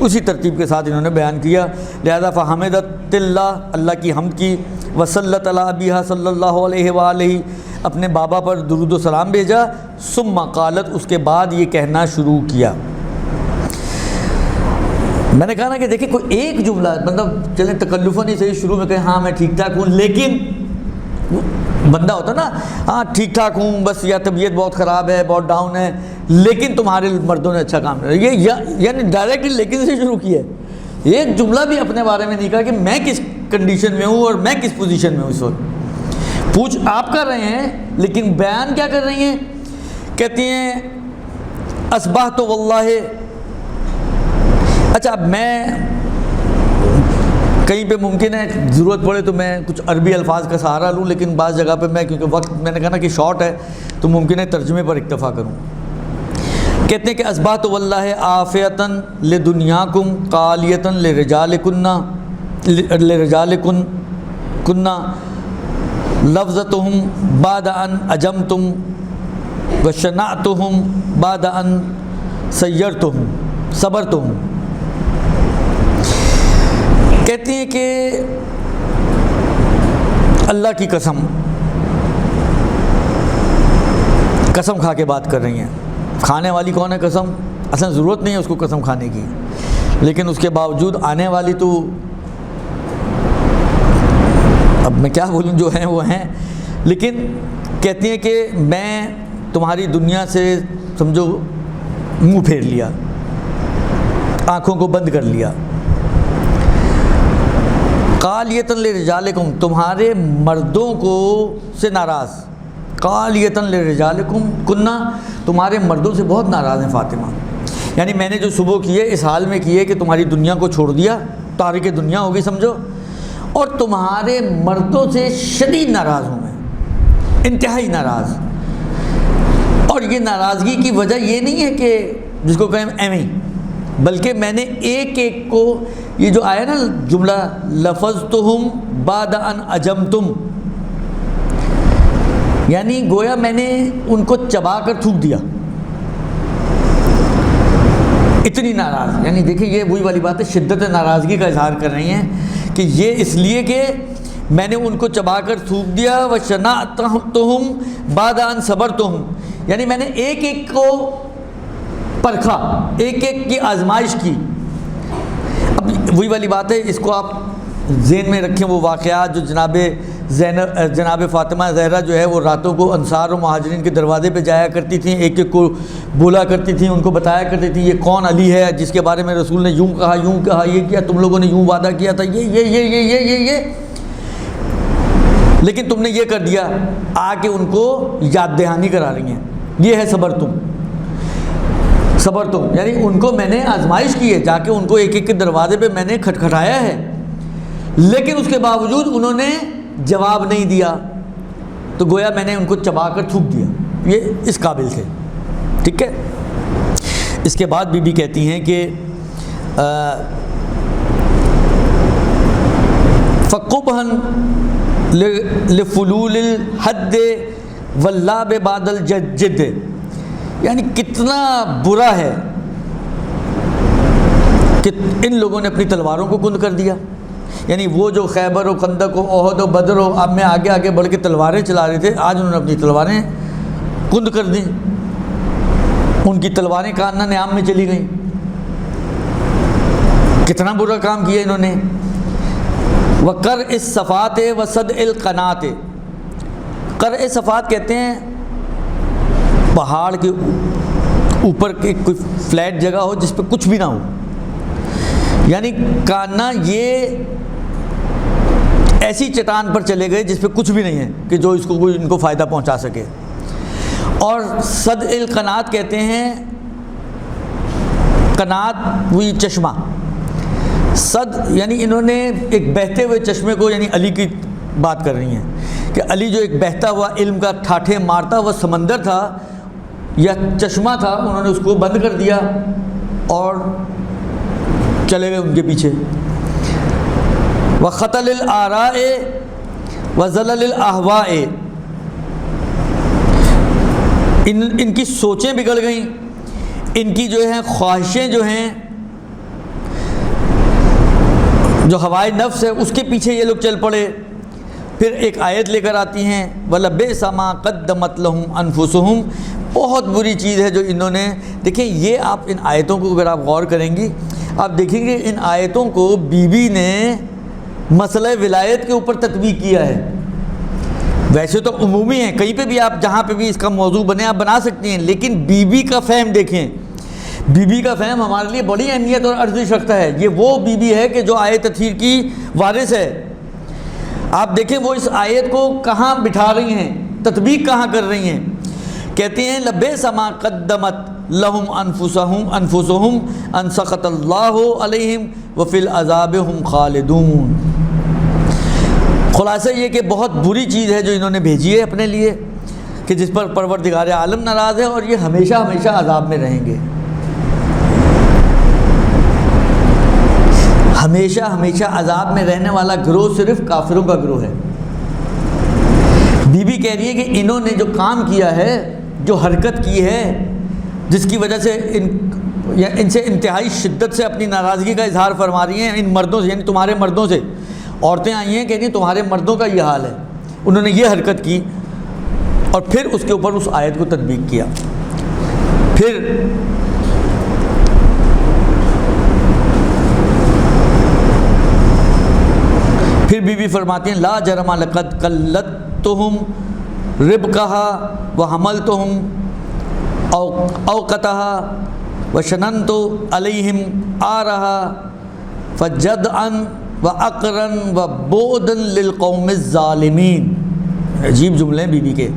اسی ترتیب کے ساتھ انہوں نے بیان کیا. لہذا فحمدت اللہ، اللہ کی حمد کی، وصلت علی ابیہا صلی اللہ علیہ وآلہ، اپنے بابا پر درود و سلام بھیجا. ثم قالت، اس کے بعد یہ کہنا شروع کیا. میں نے کہا نا کہ دیکھیں کوئی ایک جملہ مطلب چلیں تکلفاً ہی صحیح شروع میں کہیں ہاں میں ٹھیک ٹھاک ہوں، لیکن بندہ ہوتا نا ہاں ٹھیک ٹھاک ہوں بس، یا طبیعت بہت خراب ہے، بہت ڈاؤن ہے، لیکن تمہارے مردوں نے اچھا کام کیا. یہ یعنی ڈائریکٹلی لیکن سے شروع کیا ہے. ایک جملہ بھی اپنے بارے میں نہیں کہا کہ میں کس کنڈیشن میں ہوں اور میں کس پوزیشن میں ہوں اس وقت. پوچھ آپ کر رہے ہیں لیکن بیان کیا کر رہی ہیں؟ کہتی ہیں اصبحت واللہ. اچھا اب میں کہیں پہ ممکن ہے ضرورت پڑے تو میں کچھ عربی الفاظ کا سہارا لوں، لیکن بعض جگہ پہ میں کیونکہ وقت میں نے کہا نا کہ شارٹ ہے تو ممکن ہے ترجمے پر اکتفا کروں. کہتے ہیں کہ اصبحت واللہ عافیتاً لدنیاکم قالیتاً لرجالکن لفظتہم بعد ان اجمتم وشنعتہم بعد ان صبرتہم. کہتی ہیں کہ اللہ کی قسم کھا کے بات کر رہی ہیں. کھانے والی کون ہے قسم؟ اصلا ضرورت نہیں ہے اس کو قسم کھانے کی، لیکن اس کے باوجود آنے والی تو اب میں کیا بولوں، جو ہیں وہ ہیں. لیکن کہتی ہیں کہ میں تمہاری دنیا سے سمجھو منہ پھیر لیا، آنکھوں کو بند کر لیا. قالیتاً لرجالکم، تمہارے مردوں کو سے ناراض. قالیتاً لرجالکم کننا، تمہارے مردوں سے بہت ناراض ہیں فاطمہ. یعنی میں نے جو صبح کی ہے اس حال میں کی ہے کہ تمہاری دنیا کو چھوڑ دیا، تارک دنیا ہو گئی سمجھو، اور تمہارے مردوں سے شدید ناراض ہوں میں، انتہائی ناراض. اور یہ ناراضگی کی وجہ یہ نہیں ہے کہ جس کو کہیں ایویں، بلکہ میں نے ایک ایک کو، یہ جو آیا نا جملہ لفظتہم بعد ان اجمتم، یعنی گویا میں نے ان کو چبا کر تھوک دیا، اتنی ناراض. یعنی دیکھیں یہ وہی والی بات ہے، شدت ناراضگی کا اظہار کر رہی ہیں کہ یہ اس لیے کہ میں نے ان کو چبا کر تھوک دیا. وشنعتہم بعد ان صبرتہم، یعنی میں نے ایک ایک کو پرکھا، ایک ایک کی آزمائش کی. اب وہی والی بات ہے، اس کو آپ ذہن میں رکھیں وہ واقعات جو جناب فاطمہ زہرا جو ہے وہ راتوں کو انصار و مہاجرین کے دروازے پہ جایا کرتی تھیں، ایک ایک کو بولا کرتی تھیں، ان کو بتایا کرتی تھیں یہ کون علی ہے جس کے بارے میں رسول نے یوں کہا یہ کیا، تم لوگوں نے یوں وعدہ کیا تھا، یہ لیکن تم نے یہ کر دیا. آ کے ان کو یاد دہانی کرا رہی ہیں. یہ ہے صبر تم، یعنی ان کو میں نے آزمائش کی ہے، جا کے ان کو ایک ایک کے دروازے پہ میں نے کھٹکھٹایا ہے، لیکن اس کے باوجود انہوں نے جواب نہیں دیا، تو گویا میں نے ان کو چبا کر تھوک دیا. یہ اس قابل تھے. ٹھیک ہے. اس کے بعد بی بی کہتی ہیں کہ فقبحًا لفلول الحد واللعب بعد الجد، یعنی کتنا برا ہے کہ ان لوگوں نے اپنی تلواروں کو کند کر دیا. یعنی وہ جو خیبر و خندق و احد و بدر و اب میں آگے آگے بڑھ کے تلواریں چلا رہے تھے، آج انہوں نے اپنی تلواریں کند کر دیں. ان کی تلواریں کانہ نیام میں چلی گئیں. کتنا برا کام کیا انہوں نے. وقرء الصفات وصدع القنات، قرء صفات کہتے ہیں پہاڑ کے اوپر کے کوئی فلیٹ جگہ ہو جس پہ کچھ بھی نہ ہو. یعنی کانہ یہ ایسی چٹان پر چلے گئے جس پہ کچھ بھی نہیں ہے کہ جو اس کو کوئی ان کو فائدہ پہنچا سکے. اور صدع القنات کہتے ہیں، قنات ہوئی چشمہ، صد یعنی انہوں نے ایک بہتے ہوئے چشمے کو، یعنی علی کی بات کر رہی ہیں کہ علی جو ایک بہتا ہوا علم کا ٹھاٹھے مارتا ہوا سمندر تھا یا چشمہ تھا، انہوں نے اس کو بند کر دیا اور چلے گئے ان کے پیچھے. وَخَطَلِ الْآرَاءِ وَزَلَلِ الْأَهْوَاءِ، ان کی سوچیں بگڑ گئیں، ان کی جو ہیں خواہشیں جو ہیں، جو ہوائے نفس ہے اس کے پیچھے یہ لوگ چل پڑے. پھر ایک آیت لے کر آتی ہیں وَلَبِئْسَ مَا قَدَّمَتْ لَهُمْ أَنفُسُهُمْ، بہت بری چیز ہے جو انہوں نے. دیکھیں یہ آپ ان آیتوں کو اگر آپ غور کریں گی، آپ دیکھیں گے ان آیتوں کو بی بی نے مسئلہ ولایت کے اوپر تطبیق کیا ہے. ویسے تو عمومی ہیں، کہیں پہ بھی آپ جہاں پہ بھی اس کا موضوع بنے آپ بنا سکتی ہیں، لیکن بی بی کا فہم دیکھیں. بی بی کا فہم ہمارے لیے بڑی اہمیت اور ارزش رکھتا ہے. یہ وہ بی بی ہے کہ جو آیت تطہیر کی وارث ہے. آپ دیکھیں وہ اس آیت کو کہاں بٹھا رہی ہیں، تطبیق کہاں کر رہی ہیں. کہتی ہیں لبئس ما قدمت لہم انفسہم ان سخط اللہ علیہم وفی العذاب ہم خالدون. خلاصہ یہ کہ بہت بری چیز ہے جو انہوں نے بھیجی ہے اپنے لیے، کہ جس پر پروردگار عالم ناراض ہے اور یہ ہمیشہ ہمیشہ عذاب میں رہیں گے. ہمیشہ ہمیشہ عذاب میں رہنے والا گروہ صرف کافروں کا گروہ ہے. بی بی کہہ رہی ہے کہ انہوں نے جو کام کیا ہے، جو حرکت کی ہے، جس کی وجہ سے ان سے انتہائی شدت سے اپنی ناراضگی کا اظہار فرما رہی ہیں ان مردوں سے، یعنی تمہارے مردوں سے. عورتیں آئی ہیں کہ نہیں تمہارے مردوں کا یہ حال ہے. انہوں نے یہ حرکت کی اور پھر اس کے اوپر اس آیت کو تطبیق کیا. پھر بی بی فرماتی ہیں لا جرم لقد قلدتہم ربقها وحملتہم اوقتها وشننت علیہم آرها فجدعا وعقرا وبعدا للقوم الظالمین. عجیب جملے ہیں بی بی کے.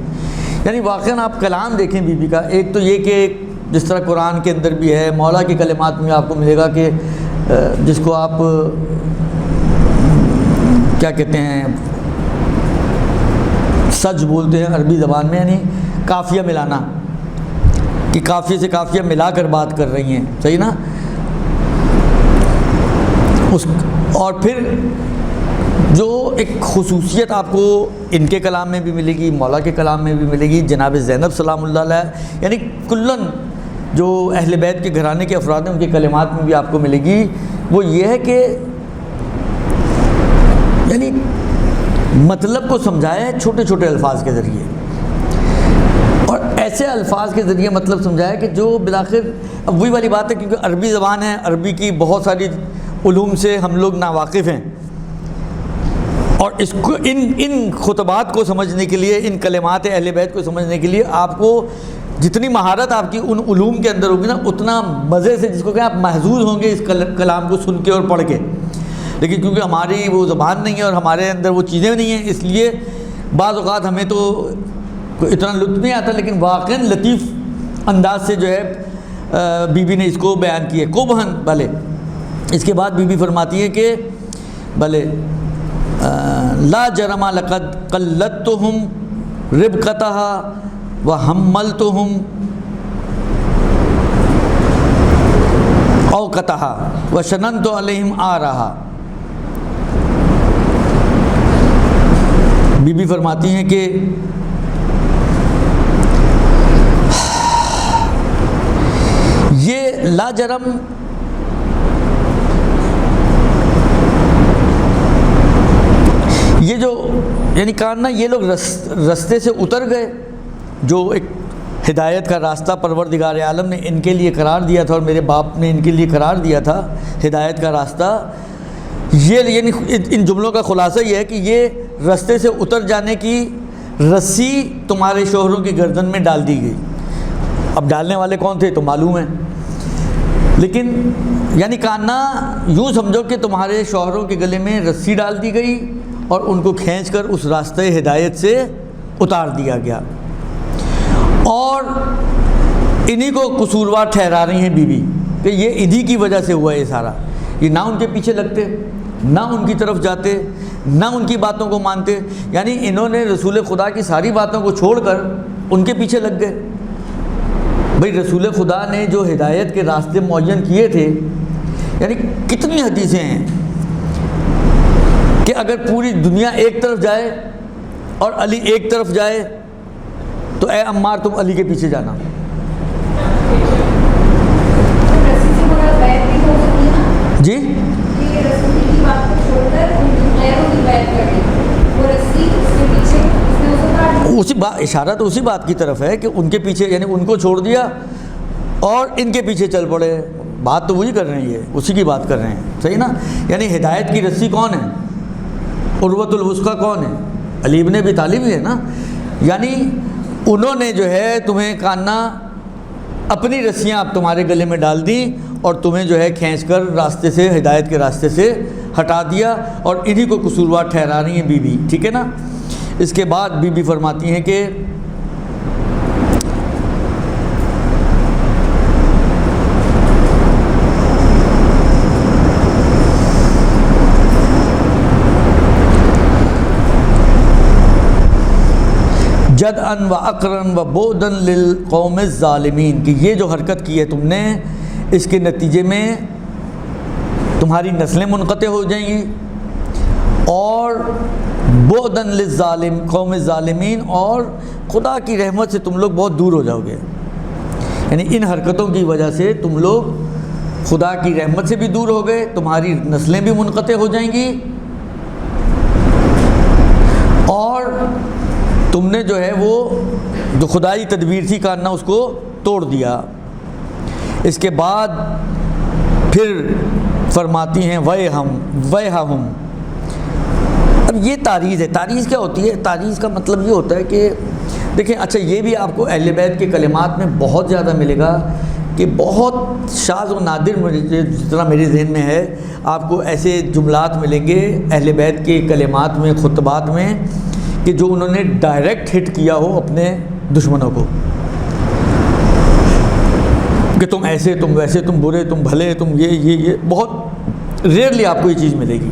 یعنی واقعاً آپ کلام دیکھیں بی بی کا. ایک تو یہ کہ جس طرح قرآن کے اندر بھی ہے، مولا کے کلمات میں آپ کو ملے گا کہ جس کو آپ کیا کہتے ہیں سچ بولتے ہیں عربی زبان میں، یعنی قافیہ ملانا، کہ قافیے سے قافیہ ملا کر بات کر رہی ہیں. صحیح نا. اور پھر جو ایک خصوصیت آپ کو ان کے کلام میں بھی ملے گی، مولا کے کلام میں بھی ملے گی، جناب زینب سلام اللہ علیہ، یعنی کلن جو اہل بیت کے گھرانے کے افراد ہیں ان کے کلمات میں بھی آپ کو ملے گی، وہ یہ ہے کہ یعنی مطلب کو سمجھایا ہے چھوٹے چھوٹے الفاظ کے ذریعے، اور ایسے الفاظ کے ذریعے مطلب سمجھایا کہ جو بالآخر اب وہی والی بات ہے، کیونکہ عربی زبان ہے، عربی کی بہت ساری علوم سے ہم لوگ ناواقف ہیں، اور اس کو ان خطبات کو سمجھنے کے لیے، ان کلمات اہل بیت کو سمجھنے کے لیے آپ کو جتنی مہارت آپ کی ان علوم کے اندر ہوگی نا، اتنا مزے سے جس کو کہ آپ محظوظ ہوں گے اس کلام کو سن کے اور پڑھ کے. لیکن کیونکہ ہماری وہ زبان نہیں ہے اور ہمارے اندر وہ چیزیں نہیں ہیں، اس لیے بعض اوقات ہمیں تو اتنا لطف نہیں آتا، لیکن واقعاً لطیف انداز سے جو ہے بی بی نے اس کو بیان کیا. قبحًا، بھلے. اس کے بعد بی بی فرماتی ہے کہ بھلے لا جرم لقد قلدتہم ربقتها وحملتہم اوقتها وشننت علیہم آرہا. بی بی فرماتی ہیں کہ یہ لا جرم یہ جو یعنی کہنا یہ لوگ رستے سے اتر گئے، جو ایک ہدایت کا راستہ پروردگار عالم نے ان کے لیے قرار دیا تھا اور میرے باپ نے ان کے لیے قرار دیا تھا ہدایت کا راستہ، یہ یعنی ان جملوں کا خلاصہ یہ ہے کہ یہ رستے سے اتر جانے کی رسی تمہارے شوہروں کی گردن میں ڈال دی گئی۔ اب ڈالنے والے کون تھے تو معلوم ہے، لیکن یعنی کہنا یوں سمجھو کہ تمہارے شوہروں کے گلے میں رسی ڈال دی گئی اور ان کو کھینچ کر اس راستے ہدایت سے اتار دیا گیا، اور انہی کو قصوروار ٹھہرا رہی ہیں بی بی کہ یہ انہی کی وجہ سے ہوا یہ سارا، یہ نہ ان کے پیچھے لگتے، نہ ان کی طرف جاتے، نہ ان کی باتوں کو مانتے، یعنی انہوں نے رسول خدا کی ساری باتوں کو چھوڑ کر ان کے پیچھے لگ گئے۔ بھئی رسول خدا نے جو ہدایت کے راستے معین کیے تھے، یعنی کتنی حدیثیں ہیں کہ اگر پوری دنیا ایک طرف جائے اور علی ایک طرف جائے تو اے عمار تم علی کے پیچھے جانا۔ جی اسی بات اشارہ تو اسی بات کی طرف ہے کہ ان کے پیچھے یعنی ان کو چھوڑ دیا اور ان کے پیچھے چل پڑے، بات تو وہی کر رہے ہیں، یہ اسی کی بات کر رہے ہیں، صحیح نا؟ یعنی ہدایت کی رسی کون ہے؟ عروۃ الوثقیٰ کون ہے؟ علی ابن ابی طالب ہی ہے نا۔ یعنی انہوں نے جو ہے تمہیں کاننا اپنی رسیاں اب تمہارے گلے میں ڈال دیں اور تمہیں جو ہے کھینچ کر راستے سے ہدایت کے راستے سے ہٹا دیا، اور انہی کو قصوروار ٹھہرا رہی ہیں بی بی، ٹھیک ہے نا؟ اس کے بعد بی بی فرماتی ہیں کہ جدعن و اقرن و بودن للقوم الظالمین، کہ یہ جو حرکت کی ہے تم نے اس کے نتیجے میں تمہاری نسلیں منقطع ہو جائیں گی، اور بعدن للظالم قوم الظالمین، اور خدا کی رحمت سے تم لوگ بہت دور ہو جاؤ گے۔ یعنی ان حرکتوں کی وجہ سے تم لوگ خدا کی رحمت سے بھی دور ہو گئے، تمہاری نسلیں بھی منقطع ہو جائیں گی، اور تم نے جو ہے وہ جو خدائی تدبیر تھی کارنا اس کو توڑ دیا۔ اس کے بعد پھر فرماتی ہیں وَيْحَهُمْ۔ اب یہ تعریض ہے۔ تعریض کیا ہوتی ہے؟ تعریض کا مطلب یہ ہوتا ہے کہ دیکھیں، اچھا یہ بھی آپ کو اہل بیت کے کلمات میں بہت زیادہ ملے گا کہ بہت شاذ و نادر جس طرح میرے ذہن میں ہے آپ کو ایسے جملات ملیں گے اہل بیت کے کلمات میں، خطبات میں، کہ جو انہوں نے ڈائریکٹ ہٹ کیا ہو اپنے دشمنوں کو، کہ تم ایسے، تم ویسے، تم برے، تم بھلے، تم یہ بہت ریئرلی آپ کو یہ چیز ملے گی۔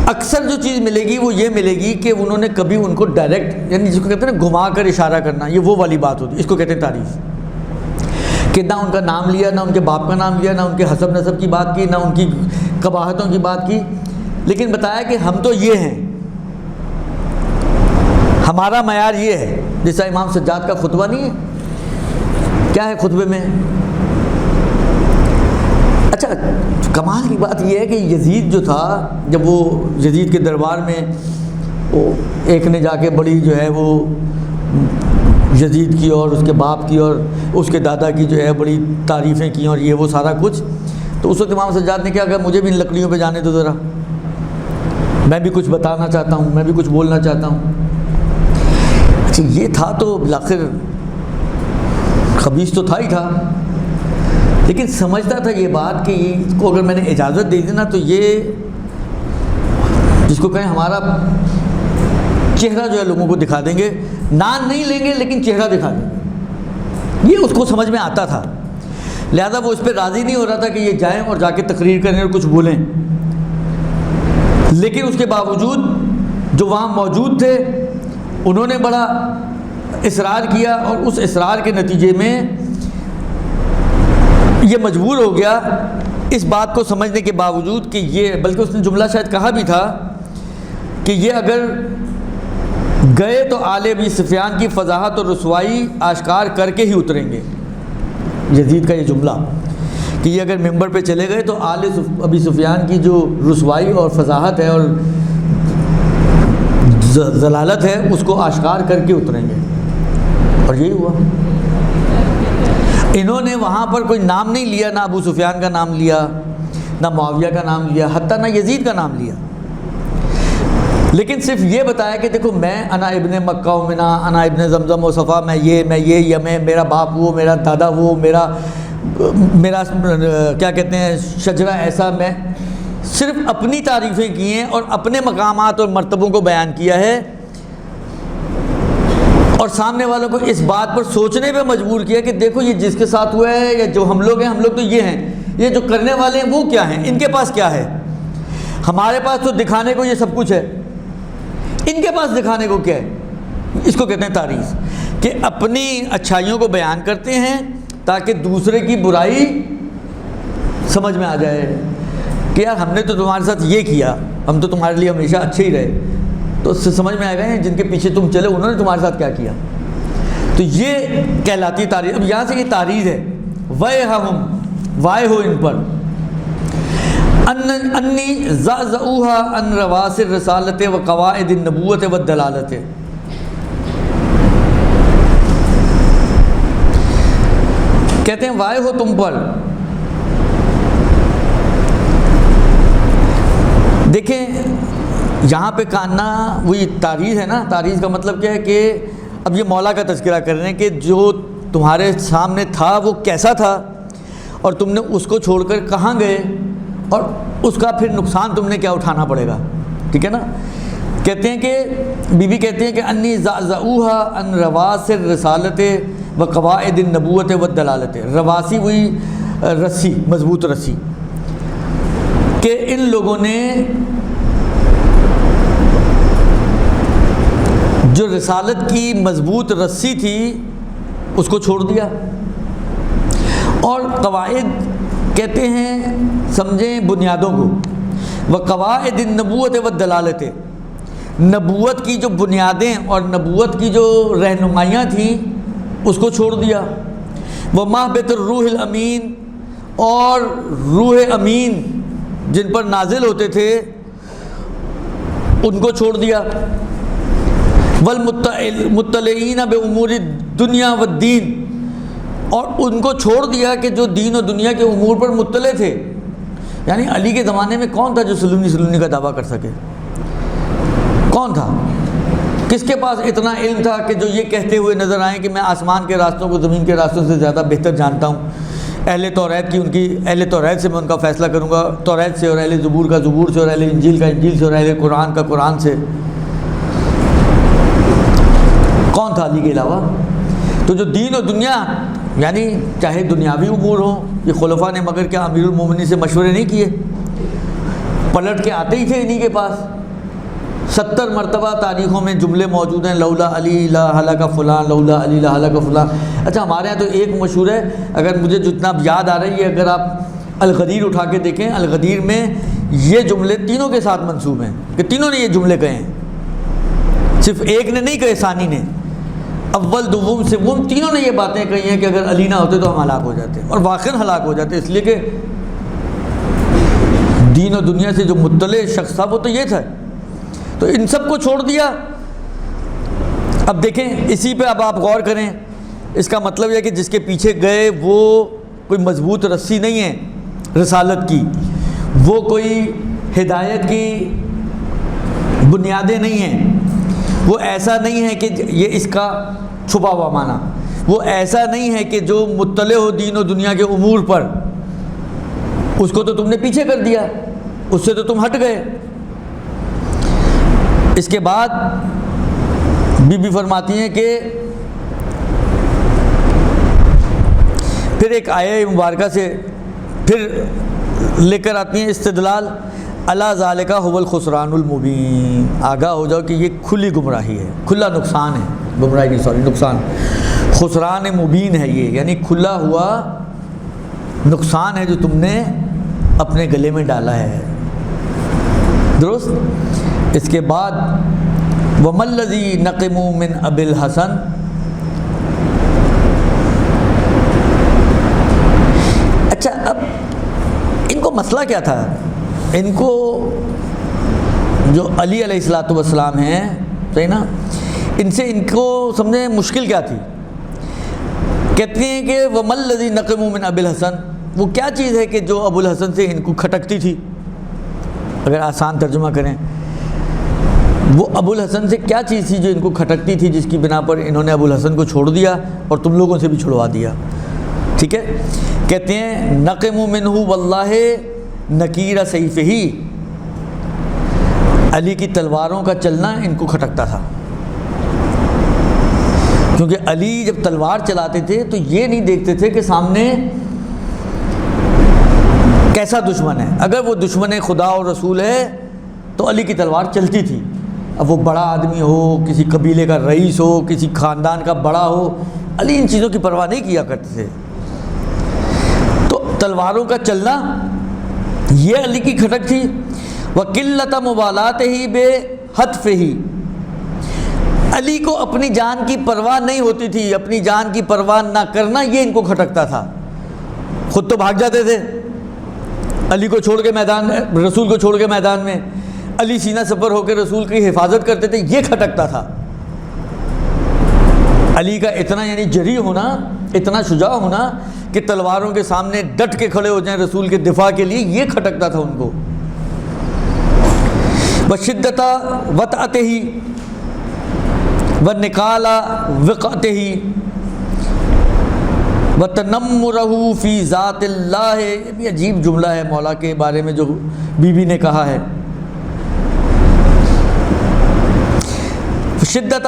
اکثر جو چیز ملے گی وہ یہ ملے گی کہ انہوں نے کبھی ان کو ڈائریکٹ، یعنی جس کو کہتے ہیں نا گھما کر اشارہ کرنا، یہ وہ والی بات ہوتی ہے، اس کو کہتے ہیں تعریف، کہ نہ ان کا نام لیا، نہ ان کے باپ کا نام لیا، نہ ان کے حسب نسب کی بات کی، نہ ان کی قباحتوں کی بات کی، لیکن بتایا کہ ہم تو یہ ہیں، ہمارا معیار یہ ہے۔ جیسا امام سجاد کا خطبہ نہیں ہے، کیا ہے خطبے میں؟ اچھا کمال کی بات یہ ہے کہ یزید جو تھا، جب وہ یزید کے دربار میں وہ ایک نے جا کے بڑی جو ہے وہ یزید کی اور اس کے باپ کی اور اس کے دادا کی جو ہے بڑی تعریفیں کی اور یہ وہ سارا کچھ، تو اس وقت امام سجاد نے کیا کہا، مجھے بھی ان لکڑیوں پہ جانے دو ذرا، میں بھی کچھ بتانا چاہتا ہوں، میں بھی کچھ بولنا چاہتا ہوں۔ اچھا یہ تھا تو بالآخر خبیث تو تھا ہی تھا، لیکن سمجھتا تھا یہ بات کہ اس کو اگر میں نے اجازت دے دی نا تو یہ جس کو کہیں ہمارا چہرہ جو ہے لوگوں کو دکھا دیں گے، نام نہیں لیں گے لیکن چہرہ دکھا دیں گے، یہ اس کو سمجھ میں آتا تھا، لہذا وہ اس پہ راضی نہیں ہو رہا تھا کہ یہ جائیں اور جا کے تقریر کریں اور کچھ بولیں، لیکن اس کے باوجود جو وہاں موجود تھے انہوں نے بڑا اصرار کیا، اور اس اصرار کے نتیجے میں یہ مجبور ہو گیا اس بات کو سمجھنے کے باوجود کہ یہ، بلکہ اس نے جملہ شاید کہا بھی تھا کہ یہ اگر گئے تو آل ابی سفیان کی فضاحت اور رسوائی آشکار کر کے ہی اتریں گے. یزید کا یہ جملہ کہ یہ اگر ممبر پہ چلے گئے تو آل ابی سفیان کی جو رسوائی اور فضاحت ہے اور ضلالت ہے اس کو آشکار کر کے اتریں گے. اور یہی ہوا. انہوں نے وہاں پر کوئی نام نہیں لیا، نہ ابو سفیان کا نام لیا، نہ معاویہ کا نام لیا، حتیٰ نہ یزید کا نام لیا، لیکن صرف یہ بتایا کہ دیکھو میں انا ابن مکہ و منا، انا ابن زمزم و صفا، میں یہ میرا باپ وہ، میرا دادا وہ، میرا کیا کہتے ہیں شجرہ ایسا. میں صرف اپنی تعریفیں کی ہیں اور اپنے مقامات اور مرتبوں کو بیان کیا ہے، اور سامنے والوں کو اس بات پر سوچنے پہ مجبور کیا کہ دیکھو یہ جس کے ساتھ ہوا ہے یا جو ہم لوگ ہیں، ہم لوگ تو یہ ہیں، یہ جو کرنے والے ہیں وہ کیا ہیں، ان کے پاس کیا ہے. ہمارے پاس تو دکھانے کو یہ سب کچھ ہے، ان کے پاس دکھانے کو کیا ہے. اس کو کہتے ہیں تعریف، کہ اپنی اچھائیوں کو بیان کرتے ہیں تاکہ دوسرے کی برائی سمجھ میں آ جائے کہ یار ہم نے تو تمہارے ساتھ یہ کیا، ہم تو تمہارے لیے ہمیشہ اچھے ہی رہے، تو اس سے سمجھ میں آ گئے جن کے پیچھے تم چلے انہوں نے تمہارے ساتھ کیا کیا. تو یہ کہلاتی تعریف. اب یہاں سے یہ تعریض ہے، وَيْحَهُمْ وائے ہو ان پر، انی زعزعوها عن رواس الرسالت و قواعد النبوت و الدلالت. کہتے ہیں وائے ہو تم پر. دیکھیں یہاں پہ کاننا وہی تعریض ہے نا. تعریض کا مطلب کیا ہے کہ اب یہ مولا کا تذکرہ کر رہے ہیں کہ جو تمہارے سامنے تھا وہ کیسا تھا، اور تم نے اس کو چھوڑ کر کہاں گئے، اور اس کا پھر نقصان تم نے کیا اٹھانا پڑے گا. ٹھیک ہے نا. کہتے ہیں کہ بی بی کہتے ہیں کہ انی زعزعوها عن رواس الرسالت و قواعد النبوت و الدلالت. رواسی وہی رسی، مضبوط رسی، کہ ان لوگوں نے جو رسالت کی مضبوط رسی تھی اس کو چھوڑ دیا. اور قواعد کہتے ہیں سمجھیں بنیادوں کو، وقواعد النبوت والدلالت، نبوت کی جو بنیادیں اور نبوت کی جو رہنمائیاں تھیں اس کو چھوڑ دیا. ومحبت الروح الامین، اور روح امین جن پر نازل ہوتے تھے ان کو چھوڑ دیا. والمطلعین بامور الدنیا والدین، اور ان کو چھوڑ دیا کہ جو دین و دنیا کے امور پر مطلع تھے. یعنی علی کے زمانے میں کون تھا جو سلونی کا دعویٰ کر سکے؟ کون تھا؟ کس کے پاس اتنا علم تھا کہ جو یہ کہتے ہوئے نظر آئیں کہ میں آسمان کے راستوں کو زمین کے راستوں سے زیادہ بہتر جانتا ہوں، اہل توریت کی ان کی اہل توریت سے میں ان کا فیصلہ کروں گا، توریت سے، اور اہل زبور کا زبور سے، اور اہل انجیل کا انجیل سے، اور اہل قرآن کا قرآن سے. کون تھا علی کے علاوہ؟ تو جو دین و دنیا، یعنی چاہے دنیاوی امور ہوں، یہ خلفاء نے مگر کیا امیر المومنین سے مشورے نہیں کیے، پلٹ کے آتے ہی تھے انہی کے پاس. 70 مرتبہ تاریخوں میں جملے موجود ہیں، لولا علی لا ہلاک فلاں، لولا علی لا ہلاک فلاں. اچھا ہمارے ہاں تو ایک مشہور ہے، اگر مجھے جتنا یاد آ رہی ہے، اگر آپ الغدیر اٹھا کے دیکھیں، الغدیر میں یہ جملے تینوں کے ساتھ منسوب ہیں کہ تینوں نے یہ جملے کہے ہیں، صرف ایک نے نہیں کہے، ثانی نے، اول دوم سوم، تینوں نے یہ باتیں کہی ہیں کہ اگر علی نہ ہوتے تو ہم ہلاک ہو جاتے، اور واقعاً ہلاک ہو جاتے، اس لیے کہ دین و دنیا سے جو مطلع شخص تھا وہ تو یہ تھا. تو ان سب کو چھوڑ دیا. اب دیکھیں اسی پہ اب آپ غور کریں، اس کا مطلب یہ کہ جس کے پیچھے گئے وہ کوئی مضبوط رسی نہیں ہے رسالت کی، وہ کوئی ہدایت کی بنیادیں نہیں ہیں، وہ ایسا نہیں ہے کہ یہ اس کا چھپا ہوا معنی، وہ ایسا نہیں ہے کہ جو مطلع ہو دین و دنیا کے امور پر، اس کو تو تم نے پیچھے کر دیا، اس سے تو تم ہٹ گئے. اس کے بعد بی بی فرماتی ہیں کہ پھر ایک آیہ مبارکہ سے پھر لے کر آتی ہیں استدلال، الا ذالک هو الخسران المبین، آگاہ ہو جاؤ کہ یہ کھلی گمراہی ہے، کھلا نقصان ہے، گمراہی نہیں سوری نقصان، خسران مبین ہے یہ، یعنی کھلا ہوا نقصان ہے جو تم نے اپنے گلے میں ڈالا ہے. درست. اس کے بعد وَمَا الَّذِي نَقِمُ مِنْ أَبِي الْحَسَنِ. اچھا اب ان کو مسئلہ کیا تھا؟ ان کو جو علی علیہ الصلوۃ والسلام ہیں، صحیح نا، ان سے ان کو سمجھیں مشکل کیا تھی؟ کہتے ہیں کہ وَمَا الَّذِي نَقِمُ مِنْ أَبِي الْحَسَنِ، وہ کیا چیز ہے کہ جو ابو الحسن سے ان کو کھٹکتی تھی؟ اگر آسان ترجمہ کریں، وہ ابو الحسن سے کیا چیز تھی جو ان کو کھٹکتی تھی، جس کی بنا پر انہوں نے ابو الحسن کو چھوڑ دیا اور تم لوگوں سے بھی چھڑوا دیا؟ ٹھیک ہے، کہتے ہیں نقم منہ واللہ نکیر سیفہ، علی کی تلواروں کا چلنا ان کو کھٹکتا تھا، کیونکہ علی جب تلوار چلاتے تھے تو یہ نہیں دیکھتے تھے کہ سامنے کیسا دشمن ہے. اگر وہ دشمن خدا اور رسول ہے تو علی کی تلوار چلتی تھی. اب وہ بڑا آدمی ہو، کسی قبیلے کا رئیس ہو، کسی خاندان کا بڑا ہو، علی ان چیزوں کی پرواہ نہیں کیا کرتے تھے. تو تلواروں کا چلنا یہ علی کی کھٹک تھی. وَقِلَّةَ مُبَالَاتِهِ بِحَتْفِهِ، علی کو اپنی جان کی پرواہ نہیں ہوتی تھی، اپنی جان کی پرواہ نہ کرنا یہ ان کو کھٹکتا تھا. خود تو بھاگ جاتے تھے علی کو چھوڑ کے میدان میں، رسول کو چھوڑ کے میدان میں، علی سینہ سپر ہو کے رسول کی حفاظت کرتے تھے، یہ کھٹکتا تھا. علی کا اتنا یعنی جری ہونا، اتنا شجاع ہونا کہ تلواروں کے سامنے ڈٹ کے کھڑے ہو جائیں رسول کے دفاع کے لیے، یہ کھٹکتا تھا ان کو. وشدت وطأتہ ونکال وقعتہ وتنمرہ فی ذات اللہ. یہ بھی عجیب جملہ ہے مولا کے بارے میں جو بی بی نے کہا ہے. شدت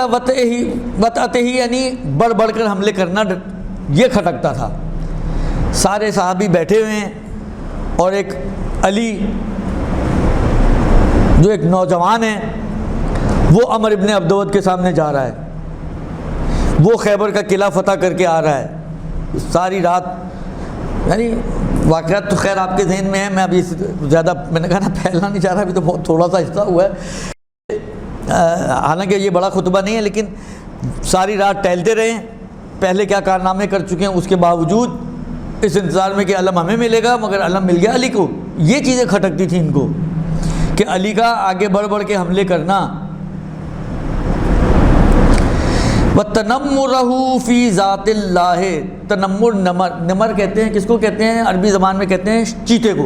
وطأتہ یعنی بڑھ بڑھ کر حملے کرنا، یہ کھٹکتا تھا. سارے صحابی بیٹھے ہوئے ہیں اور ایک علی جو ایک نوجوان ہے وہ عمر ابن عبدود کے سامنے جا رہا ہے، وہ خیبر کا قلعہ فتح کر کے آ رہا ہے. ساری رات، یعنی واقعات تو خیر آپ کے ذہن میں ہے، میں ابھی زیادہ میں نے کہا نا پھیلنا نہیں چاہ رہا، ابھی تو بہت تھوڑا سا حصہ ہوا ہے، حالانکہ یہ بڑا خطبہ نہیں ہے، لیکن ساری رات ٹہلتے رہے. پہلے کیا کارنامے کر چکے ہیں، اس کے باوجود اس انتظار میں کہ علم ہمیں ملے گا، مگر علم مل گیا علی کو. یہ چیزیں کھٹکتی تھیں ان کو کہ علی کا آگے بڑھ بڑھ کے حملے کرنا. وَتَنَمُّرَهُ فِي ذَاتِ اللَّهِ، تنمر نمر کہتے ہیں، کس کو کہتے ہیں؟ عربی زبان میں کہتے ہیں چیتے کو.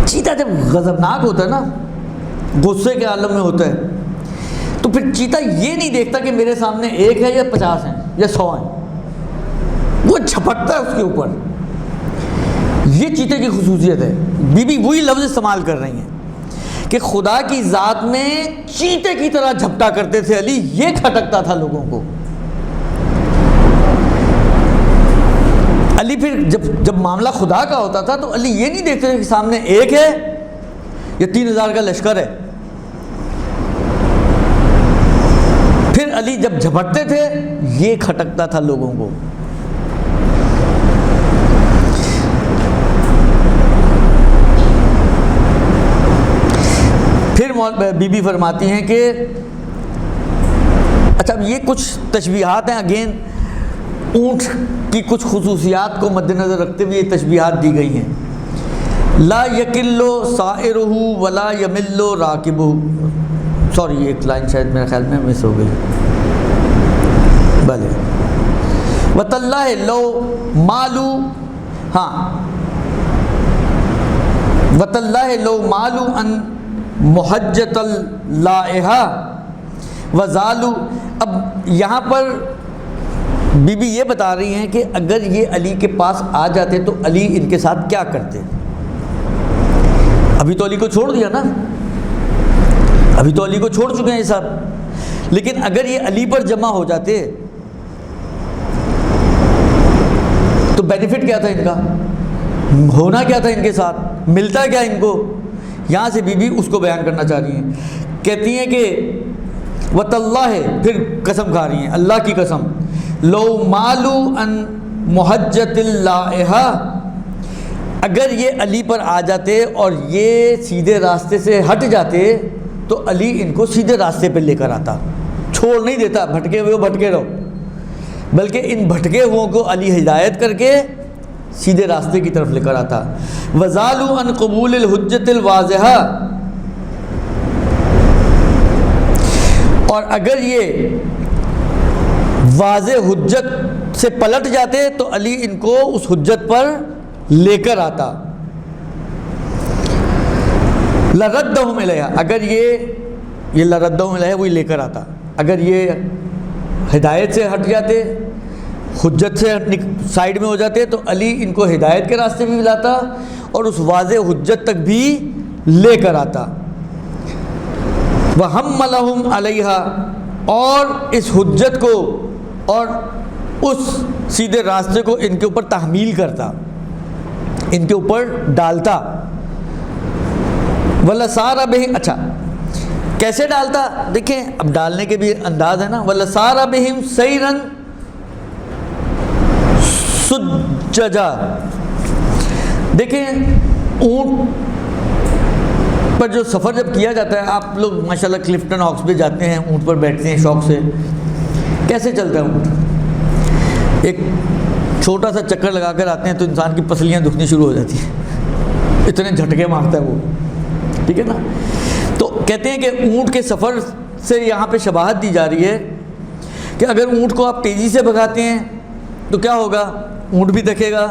چیتا جب غضبناک ہوتا ہے نا، غصے کے عالم میں ہوتا ہے، تو پھر چیتا یہ نہیں دیکھتا کہ میرے سامنے ایک ہے یا 50 ہیں یا 100 ہیں، وہ جھپٹتا ہے اس کے اوپر. یہ چیتے کی خصوصیت ہے. بی بی وہی لفظ استعمال کر رہی ہیں کہ خدا کی ذات میں چیتے کی طرح جھپٹا کرتے تھے علی، یہ کھٹکتا تھا لوگوں کو. علی پھر جب معاملہ خدا کا ہوتا تھا تو علی یہ نہیں دیکھتے تھے کہ سامنے ایک ہے یا 3000 کا لشکر ہے. پھر علی جب جھپٹتے تھے یہ کھٹکتا تھا لوگوں کو. پھر بی بی فرماتی ہیں کہ اچھا اب یہ کچھ تشبیہات ہیں، اگین اونٹ کی کچھ خصوصیات کو مد نظر رکھتے ہوئے یہ تشبیہات دی گئی ہیں. لا یکلو سائرہ ولا یملو راکبہ، سوری ایک لائن شاید میرے خیال میں مس ہو گئی. بھلے وتاللہ لو مالو، ہاں وتاللہ لو مالو ان محجت اللائحہ وزالو. اب یہاں پر بی بی یہ بتا رہی ہیں کہ اگر یہ علی کے پاس آ جاتے تو علی ان کے ساتھ کیا کرتے. ابھی تو علی کو چھوڑ دیا نا، ابھی تو علی کو چھوڑ چکے ہیں یہ سب، لیکن اگر یہ علی پر جمع ہو جاتے تو بینیفٹ کیا تھا ان کا، ہونا کیا تھا ان کے ساتھ، ملتا کیا ان کو. یہاں سے بی بی اس کو بیان کرنا چاہ رہی ہیں. کہتی ہیں کہ وَتَاللَّهِ، پھر قسم کھا رہی ہیں اللہ کی قسم، لو مالو ان محجت اللائحہ، اگر یہ علی پر آ جاتے اور یہ سیدھے راستے سے ہٹ جاتے تو علی ان کو سیدھے راستے پہ لے کر آتا، چھوڑ نہیں دیتا بھٹکے ہوئے ہو بھٹکے رہو، بلکہ ان بھٹکے ہوئوں کو علی ہدایت کر کے سیدھے راستے کی طرف لے کر آتا۔ وَزَالُوا عَنْ قُبُولِ الْحُجَّةِ الْوَاضِحَةِ، اور اگر یہ واضح حجت سے پلٹ جاتے تو علی ان کو اس حجت پر لے کر آتا۔ لَرَدَّهُمْ إِلَيْهَا، اگر یہ لَرَدَّهُمْ إِلَيْهَا وہی لے کر آتا، اگر یہ ہدایت سے ہٹ جاتے، حجت سے سائیڈ میں ہو جاتے تو علی ان کو ہدایت کے راستے بھی لاتا اور اس واضح حجت تک بھی لے کر آتا۔ وَحَمَّلَهُمْ عَلَيْهَا، اور اس حجت کو اور اس سیدھے راستے کو ان کے اوپر تحمیل کرتا، ان کے اوپر ڈالتا۔ وَلَسَارَ بِهِمْ، اچھا کیسے ڈالتا؟ دیکھیں اب ڈالنے کے بھی انداز ہے نا۔ وَلَسَارَ بِهِمْ سَيْرًا سُجَّجًا، دیکھیں اونٹ پر جو سفر جب کیا جاتا ہے، آپ لوگ ماشاءاللہ کلفٹن ہاکس پہ جاتے ہیں، اونٹ پر بیٹھتے ہیں شوق سے، کیسے چلتا ہے اونٹ؟ ایک چھوٹا سا چکر لگا کر آتے ہیں تو انسان کی پسلیاں دکھنی شروع ہو جاتی ہیں، اتنے جھٹکے مارتا ہے وہ، ٹھیک ہے نا۔ تو کہتے ہیں کہ اونٹ کے سفر سے یہاں پہ شباہت دی جا رہی ہے کہ اگر اونٹ کو آپ تیزی سے بھگاتے ہیں تو کیا ہوگا؟ اونٹ بھی تھکے گا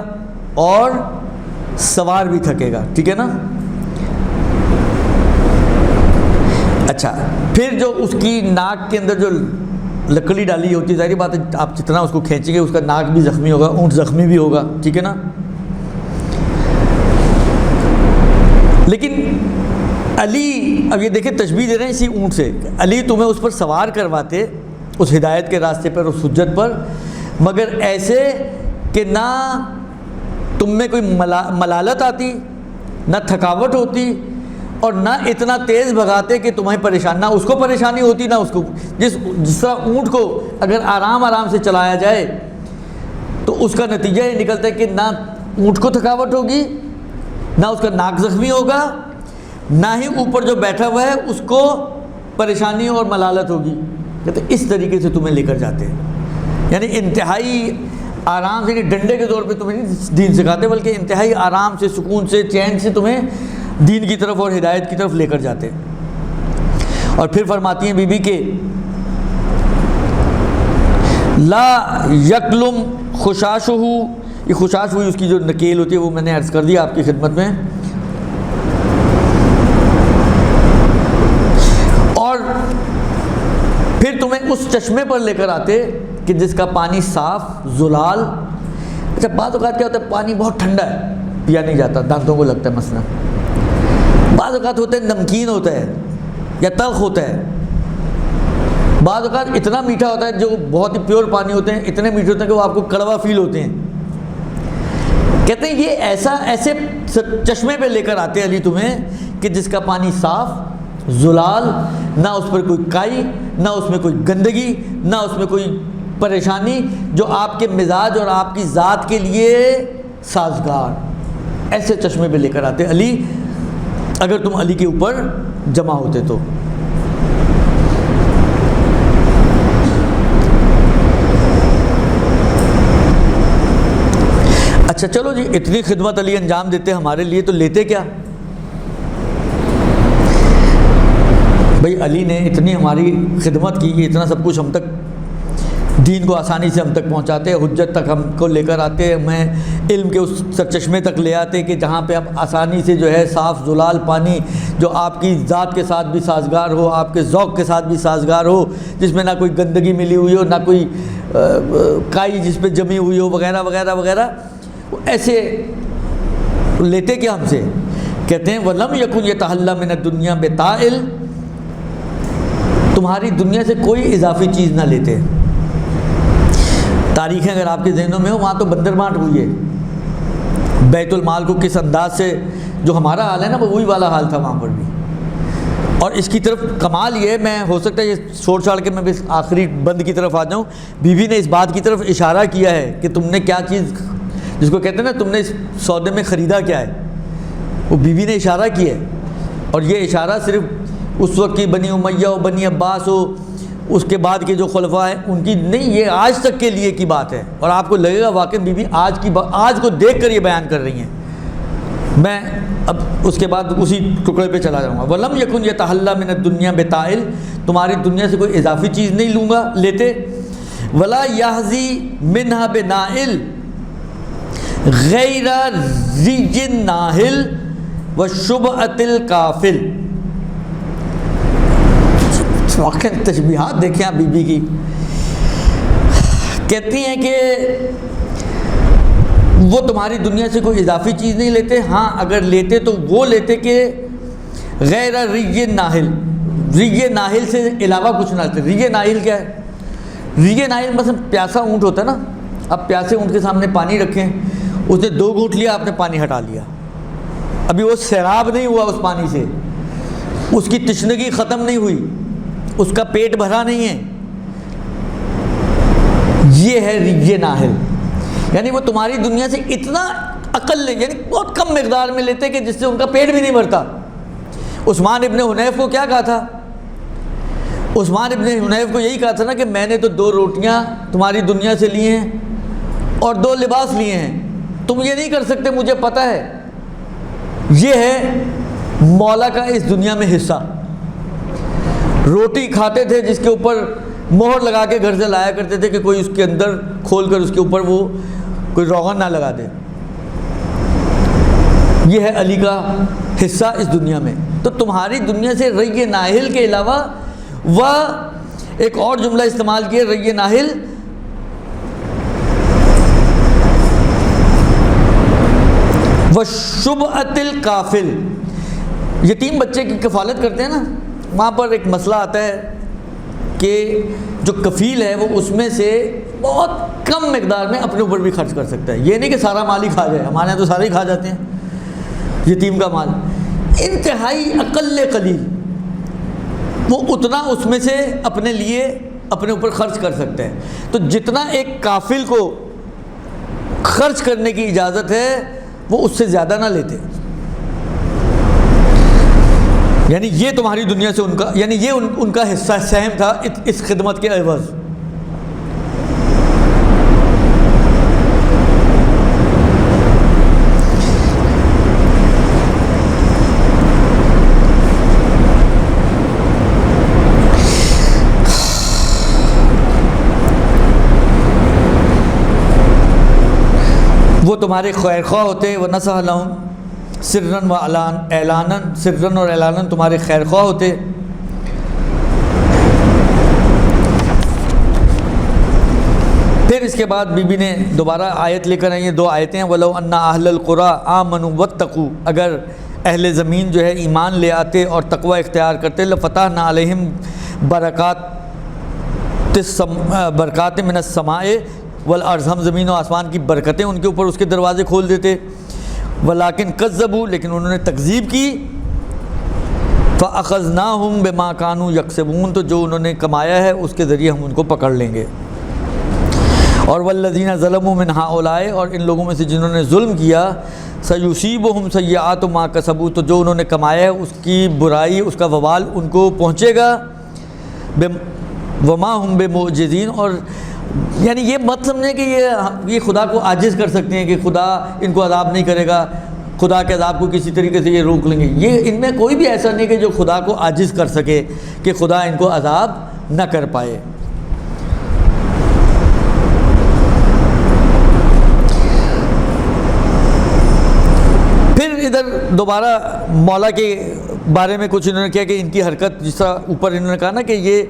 اور سوار بھی تھکے گا، ٹھیک ہے نا۔ اچھا پھر جو اس کی ناک کے اندر جو لکڑی ڈالی ہوتی ہے، ظاہری بات ہے آپ جتنا اس کو کھینچیں گے اس کا ناک بھی زخمی ہوگا، اونٹ زخمی بھی ہوگا، ٹھیک ہے نا۔ لیکن علی، اب یہ دیکھیں تشبیہ دے رہے ہیں اسی اونٹ سے، علی تمہیں اس پر سوار کرواتے اس ہدایت کے راستے پر، اس حجت پر، مگر ایسے کہ نہ تم میں کوئی ملالت آتی، نہ تھکاوٹ ہوتی، اور نہ اتنا تیز بھگاتے کہ تمہیں پریشان، نہ اس کو پریشانی ہوتی نہ اس کو۔ جس طرح اونٹ کو اگر آرام آرام سے چلایا جائے تو اس کا نتیجہ یہ نکلتا ہے کہ نہ اونٹ کو تھکاوٹ ہوگی، نہ اس کا ناک زخمی ہوگا، نہ ہی اوپر جو بیٹھا ہوا ہے اس کو پریشانی اور ملالت ہوگی۔ کہتے اس طریقے سے تمہیں لے کر جاتے ہیں، یعنی انتہائی آرام سے، ڈنڈے کے طور پہ تمہیں نہیں دین سکھاتے، بلکہ انتہائی آرام سے، سکون سے، چین سے تمہیں دین کی طرف اور ہدایت کی طرف لے کر جاتے۔ اور پھر فرماتی ہیں بی بی کہ لا یکلم خشاشہ، یہ خشاش ہوئی اس کی جو نکیل ہوتی ہے وہ میں نے عرض کر دیا آپ کی خدمت میں۔ اور پھر تمہیں اس چشمے پر لے کر آتے کہ جس کا پانی صاف، زلال۔ اچھا بعض اوقات کیا ہوتا ہے پانی بہت ٹھنڈا ہے، پیا نہیں جاتا، دانتوں کو لگتا ہے مثلا، بعض اوقات ہوتا ہے نمکین ہوتا ہے یا تلخ ہوتا ہے، بعض اوقات اتنا میٹھا ہوتا ہے، جو بہت ہی پیور پانی ہوتے ہیں اتنے میٹھے ہوتے ہیں کہ وہ آپ کو کڑوا فیل ہوتے ہیں۔ کہتے ہیں یہ ایسے چشمے پہ لے کر آتے علی تمہیں کہ جس کا پانی صاف، زلال، نہ اس پر کوئی کائی، نہ اس میں کوئی گندگی، نہ اس میں کوئی پریشانی، جو آپ کے مزاج اور آپ کی ذات کے لیے سازگار، ایسے چشمے پہ لے کر آتے علی اگر تم علی کے اوپر جمع ہوتے تو۔ اچھا چلو جی، اتنی خدمت علی انجام دیتے ہمارے لیے، تو لیتے کیا؟ بھئی علی نے اتنی ہماری خدمت کی، اتنا سب کچھ ہم تک، دین کو آسانی سے ہم تک پہنچاتے، حجت تک ہم کو لے کر آتے، ہمیں علم کے اس سرچشمے تک لے آتے کہ جہاں پہ اب آسانی سے جو ہے صاف زلال پانی، جو آپ کی ذات کے ساتھ بھی سازگار ہو، آپ کے ذوق کے ساتھ بھی سازگار ہو، جس میں نہ کوئی گندگی ملی ہوئی ہو، نہ کوئی کائی جس پہ جمی ہوئی ہو، وغیرہ وغیرہ وغیرہ، ایسے لیتے کیا ہم سے؟ کہتے ہیں وَلَمْ يَكُنْ يَتَحَلَّى مِنَ الدُّنْيَا بِطَائِلٍ، تمہاری دنیا سے کوئی اضافی چیز نہ لیتے۔ تاریخیں اگر آپ کے ذہنوں میں ہو، وہاں تو بندر بانٹ ہوئی ہے، بیت المال کو کس انداز سے، جو ہمارا حال ہے نا وہ وہی والا حال تھا وہاں پر بھی۔ اور اس کی طرف کمال یہ، میں ہو سکتا ہے یہ چھوڑ چھاڑ کے میں بس آخری بند کی طرف آ جاؤں، بیوی نے اس بات کی طرف اشارہ کیا ہے کہ تم نے کیا چیز، جس کو کہتے ہیں نا تم نے اس سودے میں خریدا کیا ہے، وہ بیوی نے اشارہ کیا ہے۔ اور یہ اشارہ صرف اس وقت کی بنی امیہ ہو، بنی عباس ہو، اس کے بعد کے جو خلفاء ہیں ان کی نہیں، یہ آج تک کے لیے کی بات ہے۔ اور آپ کو لگے گا واقعی بی بی آج کو دیکھ کر یہ بیان کر رہی ہیں۔ میں اب اس کے بعد اسی ٹکڑے پہ چلا جاؤں گا۔ وَلَمْ يَكُنْ يَتَحَلَّى مِنَ الدُّنْيَا بِطَائِلٍ، تمہاری دنیا سے کوئی اضافی چیز نہیں لوں گا لیتے۔ وَلَا يَحْزِي مِنْهَا بِنَائِلٍ غَيْرَ رِجٍ نَاهِلٍ وَشُبْعَةِ الْكَافِلِ۔ واقعی تشبیہات دیکھیں آپ بی بی کی، کہتی ہیں کہ وہ تمہاری دنیا سے کوئی اضافی چیز نہیں لیتے، ہاں اگر لیتے تو وہ لیتے کہ غیر ریج ناہل، ریج ناہل سے علاوہ کچھ نہ لیتے۔ ریج ناہل کیا ہے؟ ریج ناہل مثلا پیاسا اونٹ ہوتا ہے نا، اب پیاسے اونٹ کے سامنے پانی رکھیں، اس نے 2 گھونٹ لیا، آپ نے پانی ہٹا لیا، ابھی وہ سیراب نہیں ہوا اس پانی سے، اس کی تشنگی ختم نہیں ہوئی، اس کا پیٹ بھرا نہیں ہے، یہ ہے ریج ناہل۔ یعنی وہ تمہاری دنیا سے اتنا اقل یعنی بہت کم مقدار میں لیتے کہ جس سے ان کا پیٹ بھی نہیں بھرتا۔ عثمان ابن حنیف کو کیا کہا تھا؟ عثمان ابن حنیف کو یہی کہا تھا نا کہ میں نے تو 2 روٹیاں تمہاری دنیا سے لی ہیں اور 2 لباس لیے ہیں، تم یہ نہیں کر سکتے، مجھے پتہ ہے۔ یہ ہے مولا کا اس دنیا میں حصہ۔ روٹی کھاتے تھے جس کے اوپر مہر لگا کے گھر سے لایا کرتے تھے کہ کوئی اس کے اندر کھول کر اس کے اوپر وہ کوئی روغن نہ لگا دے۔ یہ ہے علی کا حصہ اس دنیا میں۔ تو تمہاری دنیا سے ری ناہل کے علاوہ وہ ایک اور جملہ استعمال کیا، ری ناہل وشبعۃ الکافل، یتیم بچے کی کفالت کرتے ہیں نا، وہاں پر ایک مسئلہ آتا ہے کہ جو کفیل ہے وہ اس میں سے بہت کم مقدار میں اپنے اوپر بھی خرچ کر سکتا ہے، یہ نہیں کہ سارا مال ہی کھا جائے، ہمارے یہاں تو سارے ہی کھا جاتے ہیں یتیم کا مال، انتہائی اقل قلیل وہ اتنا اس میں سے اپنے لیے اپنے اوپر خرچ کر سکتا ہے۔ تو جتنا ایک کافل کو خرچ کرنے کی اجازت ہے وہ اس سے زیادہ نہ لیتے۔ یعنی یہ تمہاری دنیا سے ان کا، یعنی یہ ان کا حصہ سہم تھا اس خدمت کے عوض۔ وہ تمہارے خیر خواہ ہوتے، وَنَصَحَ لَهُمْ سرًا وَاعْلَانًا، سرًا اور اعلانًا تمہارے خیر خواہ ہوتے۔ پھر اس کے بعد بی بی نے دوبارہ آیت لے کر آئی ہیں، 2 آیتیں ہیں، وَلَوْ أَنَّ أَهْلَ الْقُرَىٰ آمَنُوا وَاتَّقُوا، اگر اہل زمین جو ہے ایمان لے آتے اور تقوی اختیار کرتے، لَفَتَحْنَا عَلَيْهِمْ برکات من السماء والارض، ہم زمین و آسمان کی برکتیں ان کے اوپر اس کے دروازے کھول دیتے، ولیکن کذبوا، لیکن انہوں نے تکذیب کی، فاخذناہم بما کانوا یکسبون، تو جو انہوں نے کمایا ہے اس کے ذریعے ہم ان کو پکڑ لیں گے۔ اور والذین ظلموا من ہؤلاء، اور ان لوگوں میں سے جنہوں نے ظلم کیا، سیصیبہم سیئات ما کسبوا، تو جو انہوں نے کمایا ہے اس کی برائی، اس کا وبال ان کو پہنچے گا، وما ہم بمعجزین، اور یعنی یہ مت سمجھیں کہ یہ خدا کو عاجز کر سکتے ہیں کہ خدا ان کو عذاب نہیں کرے گا، خدا کے عذاب کو کسی طریقے سے یہ روک لیں گے، یہ ان میں کوئی بھی ایسا نہیں کہ جو خدا کو عاجز کر سکے کہ خدا ان کو عذاب نہ کر پائے۔ پھر ادھر دوبارہ مولا کے بارے میں کچھ انہوں نے کیا کہ ان کی حرکت، جس طرح اوپر انہوں نے کہا نا کہ یہ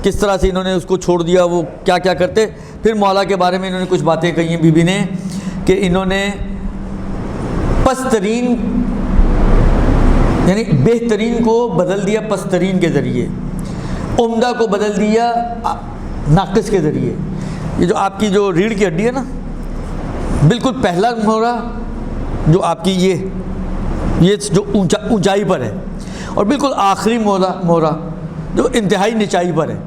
کس طرح سے انہوں نے اس کو چھوڑ دیا، وہ کیا کیا کرتے، پھر مولا کے بارے میں انہوں نے کچھ باتیں کہی ہیں بی بی نے کہ انہوں نے پسترین یعنی بہترین کو بدل دیا پسترین کے ذریعے، عمدہ کو بدل دیا ناقص کے ذریعے۔ یہ جو آپ کی جو ریڑھ کی ہڈی ہے نا، بالکل پہلا مہرہ جو آپ کی یہ جو اونچائی پر ہے، اور بالکل آخری مہرہ جو انتہائی نچائی پر ہے،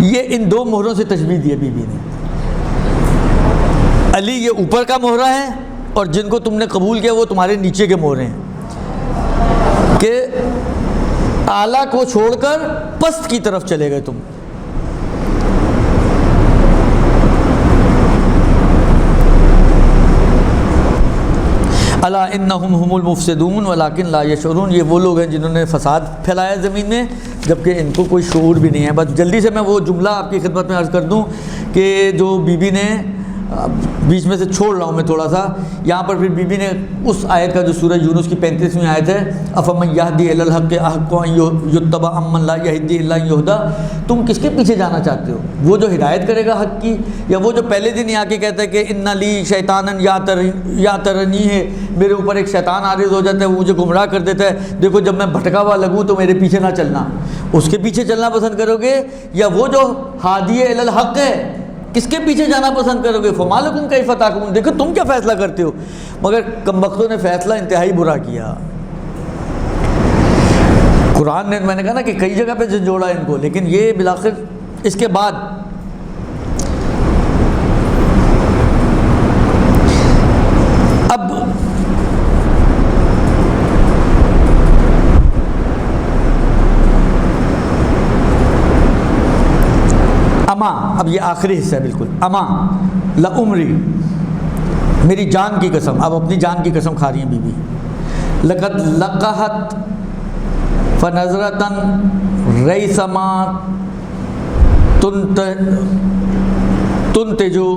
یہ ان 2 مہروں سے تشبیہ دی ہے بی بی نے۔ علی یہ اوپر کا مہرہ ہے اور جن کو تم نے قبول کیا وہ تمہارے نیچے کے مہرے ہیں، کہ اعلیٰ کو چھوڑ کر پست کی طرف چلے گئے تم. الا انہم هم المفسدون ولکن لا یشعرون. یہ وہ لوگ ہیں جنہوں نے فساد پھیلایا زمین میں جبکہ ان کو کوئی شعور بھی نہیں ہے. بس جلدی سے میں وہ جملہ آپ کی خدمت میں عرض کر دوں کہ جو بی بی نے بیچ میں سے چھوڑ رہا ہوں میں تھوڑا سا یہاں پر. پھر بی بی نے اس آیت کا جو سورہ یونس کی 35ویں آیت ہے افمن یہدی الی الحق احق ان یتبع امن لا یہدی الا ان یہدی. تم کس کے پیچھے جانا چاہتے ہو؟ وہ جو ہدایت کرے گا حق کی, یا وہ جو پہلے دن ہی آ کے کہتا ہے کہ ان لی شیطانا یاترنی ہے, میرے اوپر ایک شیطان عارض ہو جاتا ہے, وہ مجھے گمراہ کر دیتا ہے, دیکھو جب میں بھٹکا ہوا لگوں تو میرے پیچھے نہ چلنا. اس کے پیچھے چلنا پسند کرو گے یا وہ جو ہادی الی الحق ہے کس کے پیچھے جانا پسند کرو گے؟ فما لکم کیف تحکمون. دیکھو تم کیا فیصلہ کرتے ہو. مگر کمبختوں نے فیصلہ انتہائی برا کیا. قرآن نے, میں نے کہا نا کہ کئی جگہ پہ جھنجھوڑا ان کو, لیکن یہ بالآخر اس کے بعد اب اب یہ آخری حصہ ہے بالکل. اما لعمری, میری جان کی قسم, اب اپنی جان کی قسم کھا رہی ہیں بی بی. لقد لقحت فنظرتن ریسما تنتجو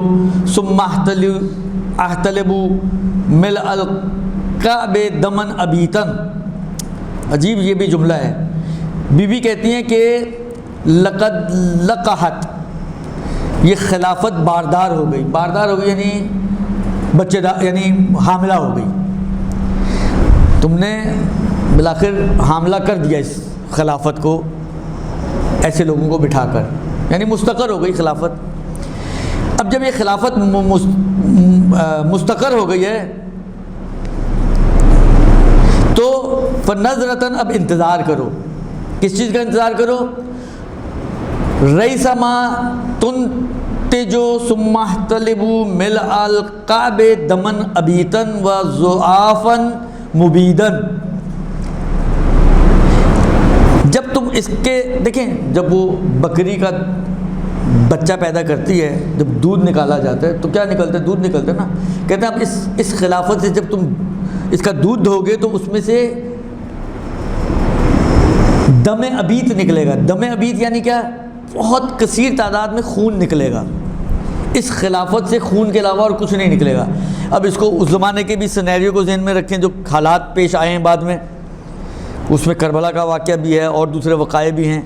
ثم احتلب مل القعب دمن ابیتن. عجیب یہ بھی جملہ ہے. بی بی کہتی ہیں کہ لقد لقحت, یہ خلافت باردار ہو گئی. باردار ہو گئی یعنی بچے دار, یعنی حاملہ ہو گئی. تم نے بالآخر حاملہ کر دیا اس خلافت کو ایسے لوگوں کو بٹھا کر, یعنی مستقر ہو گئی خلافت. اب جب یہ خلافت مستقر ہو گئی ہے تو فنظرتن, اب انتظار کرو. کس چیز کا انتظار کرو؟ ریسما تنتجو ثم احتلب مل القعب دمن ابیتن و ضعافا مبیدن. جب تم اس کے دیکھیں, جب وہ بکری کا بچہ پیدا کرتی ہے, جب دودھ نکالا جاتا ہے تو کیا نکلتا ہے؟ دودھ نکلتا ہے نا. کہتے ہیں اب اس خلافت سے جب تم اس کا دودھ دو گے تو اس میں سے دم ابیت نکلے گا. دم ابیت یعنی کیا؟ بہت کثیر تعداد میں خون نکلے گا. اس خلافت سے خون کے علاوہ اور کچھ نہیں نکلے گا. اب اس کو اس زمانے کے بھی سینیریو کو ذہن میں رکھیں جو حالات پیش آئے ہیں بعد میں. اس میں کربلا کا واقعہ بھی ہے اور دوسرے وقائع بھی ہیں,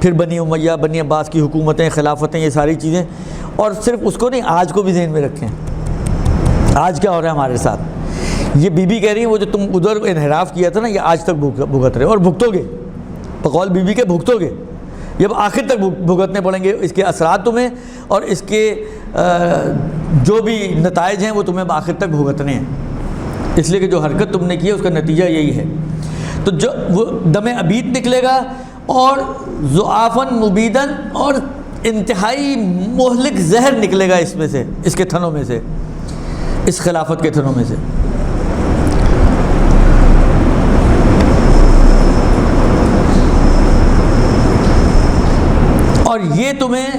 پھر بنی امیہ, بنی عباس کی حکومتیں, خلافتیں, یہ ساری چیزیں. اور صرف اس کو نہیں, آج کو بھی ذہن میں رکھیں. آج کیا ہو رہا ہے ہمارے ساتھ. یہ بی بی کہہ رہی ہے وہ جو تم ادھر انحراف کیا تھا نا, یہ آج تک بھگت رہے اور بھگتو گے. بقول بی بی کے بھگتو گے. یہ اب آخر تک بھگتنے پڑیں گے اس کے اثرات تمہیں, اور اس کے جو بھی نتائج ہیں وہ تمہیں آخر تک بھگتنے ہیں. اس لیے کہ جو حرکت تم نے کی ہے اس کا نتیجہ یہی ہے. تو جو وہ دم ابیت نکلے گا اور ضعافن مبیدن, اور انتہائی مہلک زہر نکلے گا اس میں سے, اس کے تھنوں میں سے, اس خلافت کے تھنوں میں سے. اور یہ تمہیں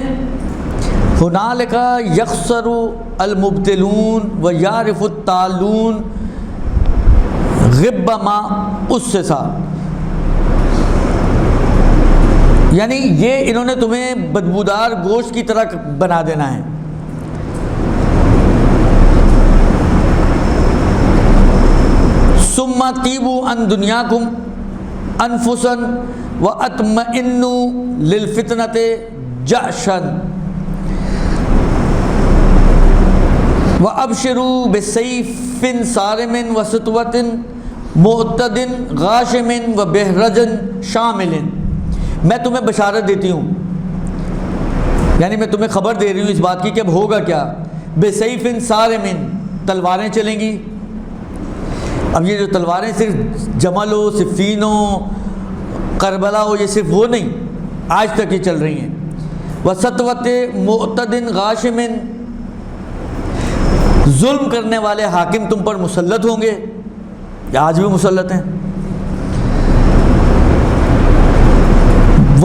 ہنالک یخسر المبتلون و یعرف التالون غب ما اسسا, یعنی یہ انہوں نے تمہیں بدبودار گوشت کی طرح بنا دینا ہے. ثم طیبوا عن دنیاکم انفسا واطمئنوا للفتنۃ جأشا وابشروا بسیف صارم وسطوۃ معتد غاشم وبہرج شامل. میں تمہیں بشارت دیتی ہوں, یعنی میں تمہیں خبر دے رہی ہوں اس بات کی کہ اب ہوگا کیا. بسیف صارم, تلواریں چلیں گی. اب یہ جو تلواریں صرف جمل ہو, صفین ہو, کربلا ہو, یہ صرف وہ نہیں, آج تک یہ چل رہی ہیں. وسطوۃ معتد غاشم, ظلم کرنے والے حاکم تم پر مسلط ہوں گے, یا آج بھی مسلط ہیں.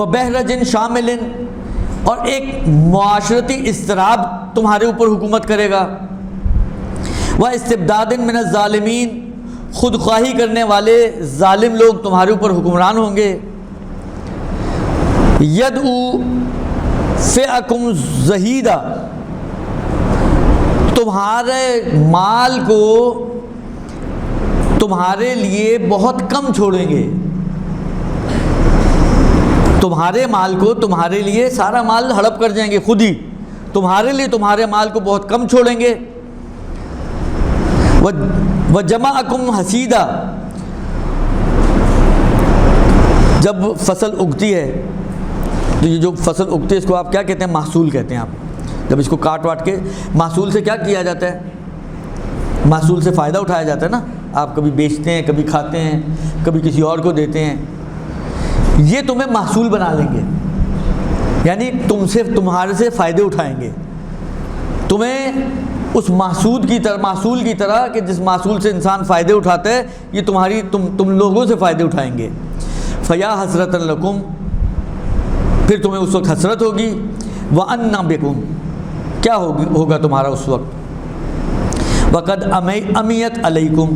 وبہرجن شامل، اور ایک معاشرتی اضطراب تمہارے اوپر حکومت کرے گا، واستبداد من الظالمین، خود خواہی کرنے والے ظالم لوگ تمہارے اوپر حکمران ہوں گے، یدعو فئکم زہیدہ، تمہارے مال کو تمہارے لیے بہت کم چھوڑیں گے، تمہارے مال کو تمہارے لیے سارا مال ہڑپ کر جائیں گے خود ہی، تمہارے لیے تمہارے مال کو بہت کم چھوڑیں گے، وجمعکم حصیدہ، جب فصل اگتی ہے تو یہ جو فصل اگتی ہے اس کو آپ کیا کہتے ہیں؟ محصول کہتے ہیں۔ آپ جب اس کو کاٹ واٹ کے محصول سے کیا کیا جاتا ہے؟ محصول سے فائدہ اٹھایا جاتا ہے نا، آپ کبھی بیچتے ہیں، کبھی کھاتے ہیں، کبھی کسی اور کو دیتے ہیں، یہ تمہیں محصول بنا لیں گے، یعنی تمہارے سے فائدے اٹھائیں گے، تمہیں اس محصول کی طرح کہ جس محصول سے انسان فائدے اٹھاتا ہے، یہ تم لوگوں سے فائدے اٹھائیں گے۔ فیا حسرۃ لکم، پھر تمہیں اس وقت حسرت ہوگی، وَأَنَّ بِكُمْ، کیا ہوگا تمہارا اس وقت، وَقَدْ أَمِيَتْ عَلَيْكُمْ،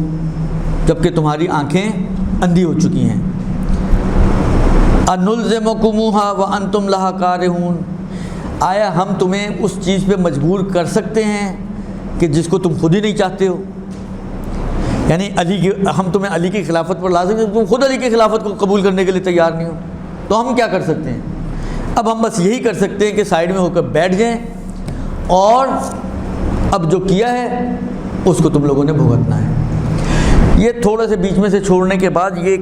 جبکہ تمہاری آنکھیں اندھی ہو چکی ہیں، أَنُلْزِمُكُمُوهَا وَأَنْتُمْ لَهَا كَارِهُونَ، آیا ہم تمہیں اس چیز پہ مجبور کر سکتے ہیں کہ جس کو تم خود ہی نہیں چاہتے ہو، یعنی ہم تمہیں علی کی خلافت پر لا سکتے ہیں، تم خود علی کی خلافت کو قبول کرنے کے لیے تیار نہیں ہو، تو ہم کیا کر سکتے ہیں؟ اب ہم بس یہی کر سکتے ہیں کہ سائیڈ میں ہو کر بیٹھ جائیں، اور اب جو کیا ہے اس کو تم لوگوں نے بھگتنا ہے۔ یہ تھوڑا سے بیچ میں سے چھوڑنے کے بعد یہ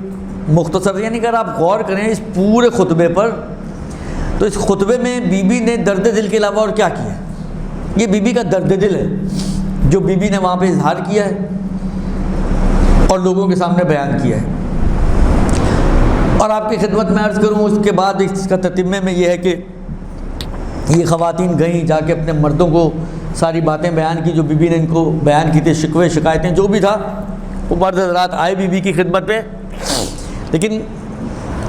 مختصر، یعنی اگر آپ غور کریں اس پورے خطبے پر، تو اس خطبے میں بی بی نے درد دل کے علاوہ اور کیا کیا ہے؟ یہ بی بی کا درد دل ہے جو بی بی نے وہاں پہ اظہار کیا ہے اور لوگوں کے سامنے بیان کیا ہے۔ اور آپ کی خدمت میں عرض کروں اس کے بعد اس کا تتمے میں یہ ہے کہ یہ خواتین گئیں، جا کے اپنے مردوں کو ساری باتیں بیان کی جو بی بی نے ان کو بیان کی تھی، شکوے شکایتیں جو بھی تھا، وہ مرد حضرات آئے بی بی کی خدمت میں، لیکن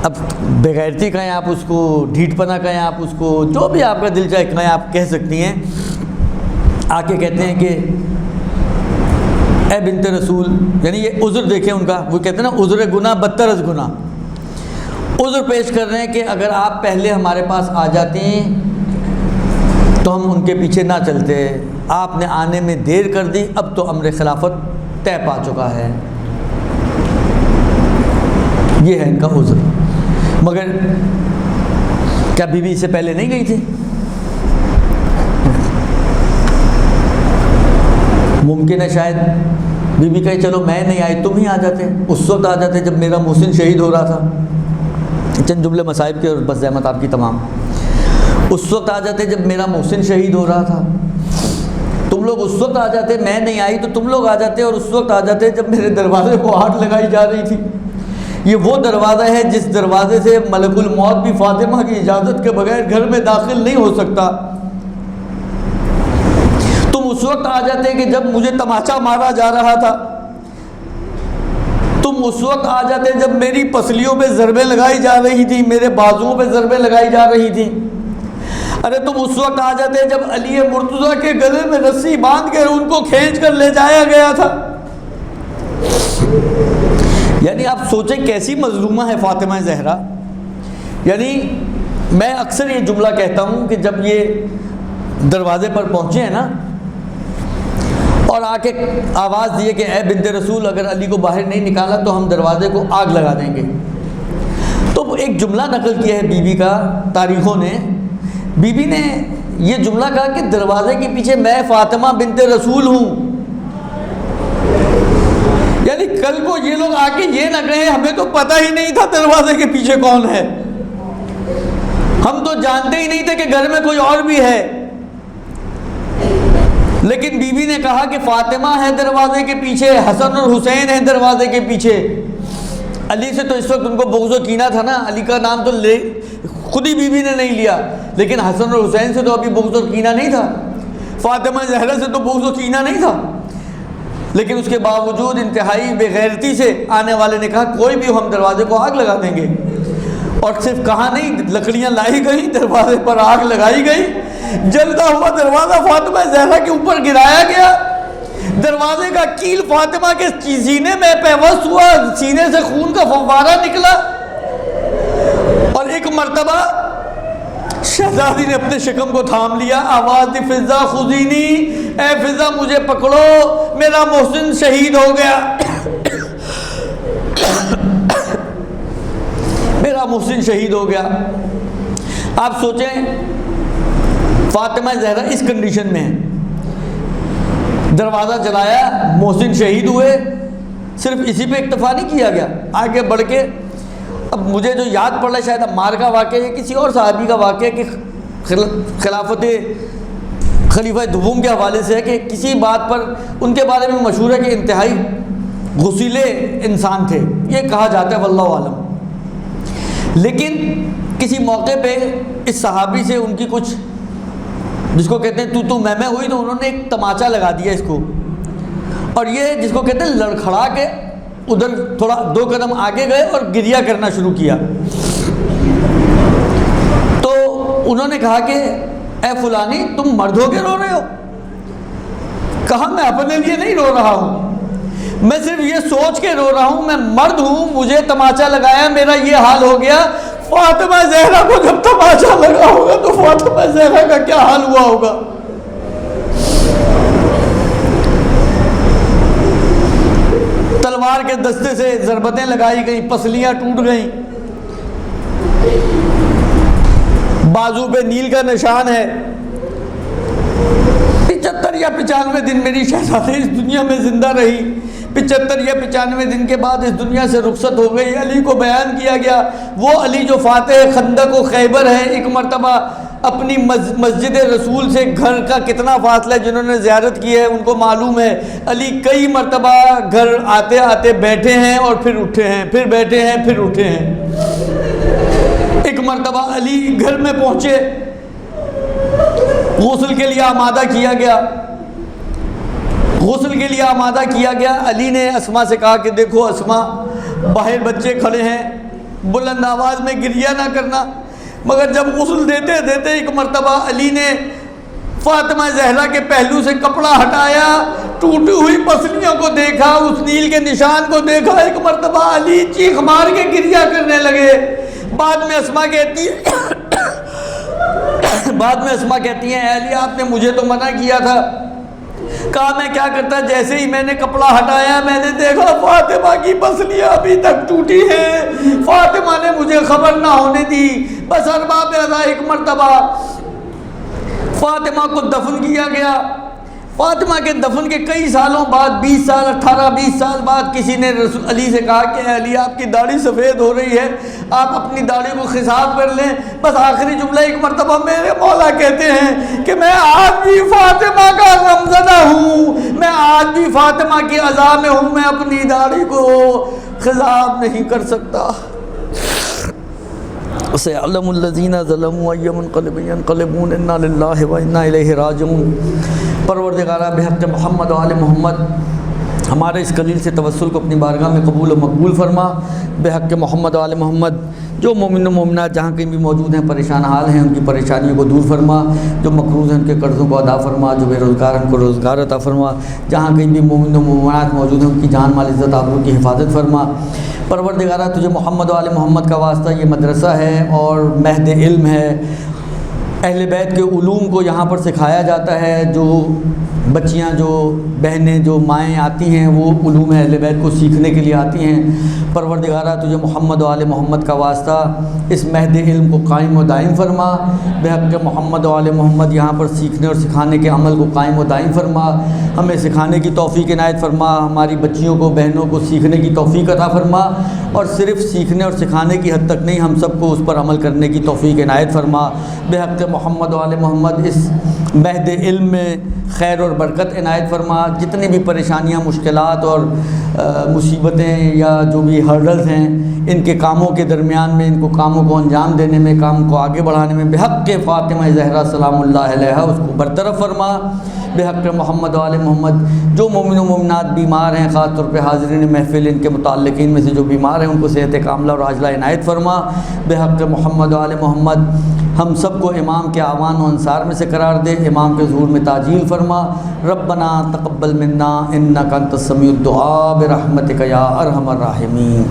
اب بغیرتی کہیں آپ اس کو، ڈھیٹ پنا کہیں آپ اس کو، جو بھی آپ کا دل چاہے کہیں آپ کہہ سکتی ہیں، آ کے کہتے ہیں کہ اے بنت رسول، یعنی یہ عذر دیکھیں ان کا، وہ کہتے ہیں نا عذر گناہ بدتر از گناہ، عذر پیش کر رہے ہیں کہ اگر آپ پہلے ہمارے پاس آ جاتی تو ہم ان کے پیچھے نہ چلتے، آپ نے آنے میں دیر کر دی، اب تو امر خلافت طے پا چکا ہے، یہ ہے ان کا عذر۔ مگر کیا بی بی اس سے پہلے نہیں گئی تھی؟ ممکن ہے شاید بی بی کہے چلو میں نہیں آئی، تم ہی آ جاتے، اس وقت آ جاتے جب میرا محسن شہید ہو رہا تھا، چند جملے مصائب کے اور بس زحمت آپ کی تمام، اس وقت آ جاتے جب میرا محسن شہید ہو رہا تھا، تم لوگ اس وقت آ جاتے، میں نہیں آئی تو تم لوگ آ جاتے، اور اس وقت آ جاتے جب میرے دروازے کو آگ لگائی جا رہی تھی۔ یہ وہ دروازہ ہے جس دروازے سے ملک الموت بھی فاطمہ کی اجازت کے بغیر گھر میں داخل نہیں ہو سکتا۔ تم اس وقت آ جاتے کہ جب مجھے تماچا مارا جا رہا تھا، تم اس وقت آ جاتے جب میری پسلیوں پہ ضربیں لگائی جا رہی تھی، میرے بازوؤں پہ ضربیں لگائی جا رہی تھی، ارے تم اس وقت آ جاتے جب علی مرتضیٰ کے گلے میں رسی باندھ کر ان کو کھینچ کر لے جایا گیا تھا۔ یعنی آپ سوچیں کیسی مظلومہ ہے فاطمہ زہرا۔ یعنی میں اکثر یہ جملہ کہتا ہوں کہ جب یہ دروازے پر پہنچے ہیں نا اور آ کے آواز دیے کہ اے بنت رسول اگر علی کو باہر نہیں نکالا تو ہم دروازے کو آگ لگا دیں گے، تو ایک جملہ نقل کیا ہے بی بی کا تاریخوں نے، بی بی نے یہ جملہ کہا کہ دروازے کے پیچھے میں فاطمہ بنت رسول ہوں۔ یعنی کل کو یہ لوگ آ کے یہ نہ کہیں ہمیں تو پتہ ہی نہیں تھا دروازے کے پیچھے کون ہے، ہم تو جانتے ہی نہیں تھے کہ گھر میں کوئی اور بھی ہے، لیکن بی بی نے کہا کہ فاطمہ ہے دروازے کے پیچھے، حسن اور حسین ہیں دروازے کے پیچھے۔ علی سے تو اس وقت ان کو بغض و کینہ تھا نا، علی کا نام تو خود ہی بی بی نے نہیں لیا، لیکن حسن اور حسین سے تو ابھی بغض و کینہ نہیں تھا، فاطمہ زہرا سے تو بغض و کینہ نہیں تھا، لیکن اس کے باوجود انتہائی بے غیرتی سے آنے والے نے کہا کوئی بھی ہم دروازے کو آگ لگا دیں گے۔ اور صرف کہاں نہیں، لکڑیاں لائی گئیں، دروازے پر آگ لگائی گئی، جلتا ہوا دروازہ فاطمہ زہرا کے اوپر گرایا گیا، دروازے کا کیل فاطمہ کے سینے میں پیوست ہوا، سینے سے خون کا فوارہ نکلا، اور ایک مرتبہ شہزادی نے اپنے شکم کو تھام لیا، آواز دی فضا خذینی، اے فضا مجھے پکڑو، میرا محسن شہید ہو گیا، میرا محسن شہید ہو گیا۔ آپ سوچیں فاطمہ زہرا اس کنڈیشن میں ہے، دروازہ جلایا، محسن شہید ہوئے، صرف اسی پہ اکتفا نہیں کیا گیا، آگے بڑھ کے اب مجھے جو یاد پڑ رہا ہے شاید عمار کا واقعہ ہے، کسی اور صحابی کا واقعہ کہ خلافت خلیفہ دوم کے حوالے سے ہے کہ کسی بات پر ان کے بارے میں مشہور ہے کہ انتہائی غصیلے انسان تھے، یہ کہا جاتا ہے واللہ عالم۔ لیکن کسی موقع پہ اس صحابی سے ان کی کچھ جس کو کہتے ہیں تو میں ہوئی، تو انہوں نے ایک تماچا لگا دیا اس کو، اور یہ جس کو کہتے ہیں لڑکھڑا کے ادھر تھوڑا 2 قدم آگے گئے اور گریہ کرنا شروع کیا۔ تو انہوں نے کہا کہ اے فلانی تم مرد ہو کے رو رہے ہو؟ کہا میں اپنے لیے نہیں رو رہا ہوں، میں صرف یہ سوچ کے رو رہا ہوں میں مرد ہوں، مجھے تماچا لگایا، میرا یہ حال ہو گیا، فاطمہ زہرا کو جب تماچا لگا ہوگا تو فاطمہ زہرا کا کیا حال ہوا ہوگا۔ تلوار کے دستے سے ضربتیں لگائی گئیں، پسلیاں ٹوٹ گئیں، بازو پہ نیل کا نشان ہے۔ 75 یا 95 دن میری شہزادی اس دنیا میں زندہ رہی، 75 یا 95 دن کے بعد اس دنیا سے رخصت ہو گئی۔ علی کو بیان کیا گیا، وہ علی جو فاتح خندق و خیبر ہے، ایک مرتبہ اپنی مسجد رسول سے گھر کا کتنا فاصلہ ہے جنہوں نے زیارت کی ہے ان کو معلوم ہے، علی کئی مرتبہ گھر آتے آتے بیٹھے ہیں اور پھر اٹھے ہیں، پھر بیٹھے ہیں، پھر اٹھے ہیں۔ ایک مرتبہ علی گھر میں پہنچے، غسل کے لیے آمادہ کیا گیا، غسل کے لیے آمادہ کیا گیا۔ علی نے اسما سے کہا کہ دیکھو اسما، باہر بچے کھڑے ہیں، بلند آواز میں گریہ نہ کرنا۔ مگر جب غسل دیتے دیتے ایک مرتبہ علی نے فاطمہ زہرا کے پہلو سے کپڑا ہٹایا، ٹوٹی ہوئی پسلیوں کو دیکھا، اس نیل کے نشان کو دیکھا، ایک مرتبہ علی چیخ مار کے گریہ کرنے لگے۔ بعد میں اسما کہتی ہیں اے علی آپ نے مجھے تو منع کیا تھا، کہا میں کیا کرتا، جیسے ہی میں نے کپڑا ہٹایا میں نے دیکھا فاطمہ کی پسلیاں ابھی تک ٹوٹی ہیں، فاطمہ نے مجھے خبر نہ ہونے دی۔ بس ارباب اعضاء ایک مرتبہ فاطمہ کو دفن کیا گیا۔ فاطمہ کے دفن کے کئی سالوں بعد، 20 سال 18-20 سال بعد کسی نے علی سے کہا کہ اے علی آپ کی داڑھی سفید ہو رہی ہے، آپ اپنی داڑھی کو خضاب کر لیں۔ بس آخری جملہ ایک مرتبہ میرے مولا کہتے ہیں کہ میں آج بھی فاطمہ کا غمزدہ ہوں، میں آج بھی فاطمہ کی عزا میں ہوں، میں اپنی داڑھی کو خضاب نہیں کر سکتا۔ سَيَعْلَمُ الَّذِينَ ظَلَمُوا أَيَّ مُنقَلِبٍ يَنقَلِبُونَ إِنَّا لِلَّهِ وَإِنَّا إِلَيْهِ راجعون۔ پروردگارہ بحق محمد و آل محمد ہمارے اس قلیل سے توسل کو اپنی بارگاہ میں قبول و مقبول فرما۔ بحق محمد و آل محمد جو مومن و مومنات جہاں کہیں بھی موجود ہیں، پریشان حال ہیں، ان کی پریشانیوں کو دور فرما، جو مقروض ہیں ان کے قرضوں کو ادا فرما، جو بے روزگار ہیں ان کو روزگار عطا فرما، جہاں کہیں بھی مومن و مومنات موجود ہیں ان کی جان مال عزت آبرو کی حفاظت فرما۔ پروردگارہ تجھے محمد و آل محمد کا واسطہ، یہ مدرسہ ہے اور مہد علم ہے، اہل بیت کے علوم کو یہاں پر سکھایا جاتا ہے، جو بچیاں، جو بہنیں، جو مائیں آتی ہیں وہ علوم اہل بیت کو سیکھنے کے لیے آتی ہیں۔ پروردگارہ تجھے محمد و آل محمد کا واسطہ اس مہد علم کو قائم و دائم فرما، بحق محمد و آل محمد یہاں پر سیکھنے اور سکھانے کے عمل کو قائم و دائم فرما، ہمیں سکھانے کی توفیق عنایت فرما، ہماری بچیوں کو، بہنوں کو سیکھنے کی توفیق عطا فرما، اور صرف سیکھنے اور سکھانے کی حد تک نہیں، ہم سب کو اس پر عمل کرنے کی توفیق عنایت فرما۔ بحق محمد و آل محمد اس مہد علم میں خیر اور برکت عنایت فرما، جتنی بھی پریشانیاں، مشکلات اور مصیبتیں یا جو بھی ہرڈلز ہیں ان کے کاموں کے درمیان میں، ان کو کاموں کو انجام دینے میں، کام کو آگے بڑھانے میں بحق فاطمہ زہرا سلام اللہ علیہا اس کو برطرف فرما۔ بحق محمد و آل محمد۔ جو مومن و مومنات بیمار ہیں، خاص طور پہ حاضرین محفل، ان کے متعلقین میں سے جو بیمار ہیں ان کو صحت کاملہ اور عاجلہ عنایت فرما بحق محمد و آل محمد۔ ہم سب کو امام کے اعوان و انصار میں سے قرار دے، امام کے ظہور میں تعجیل فرما۔ ربنا تقبل منا انک انت السمیع الدعاء برحمتک یا ارحم الراحمین۔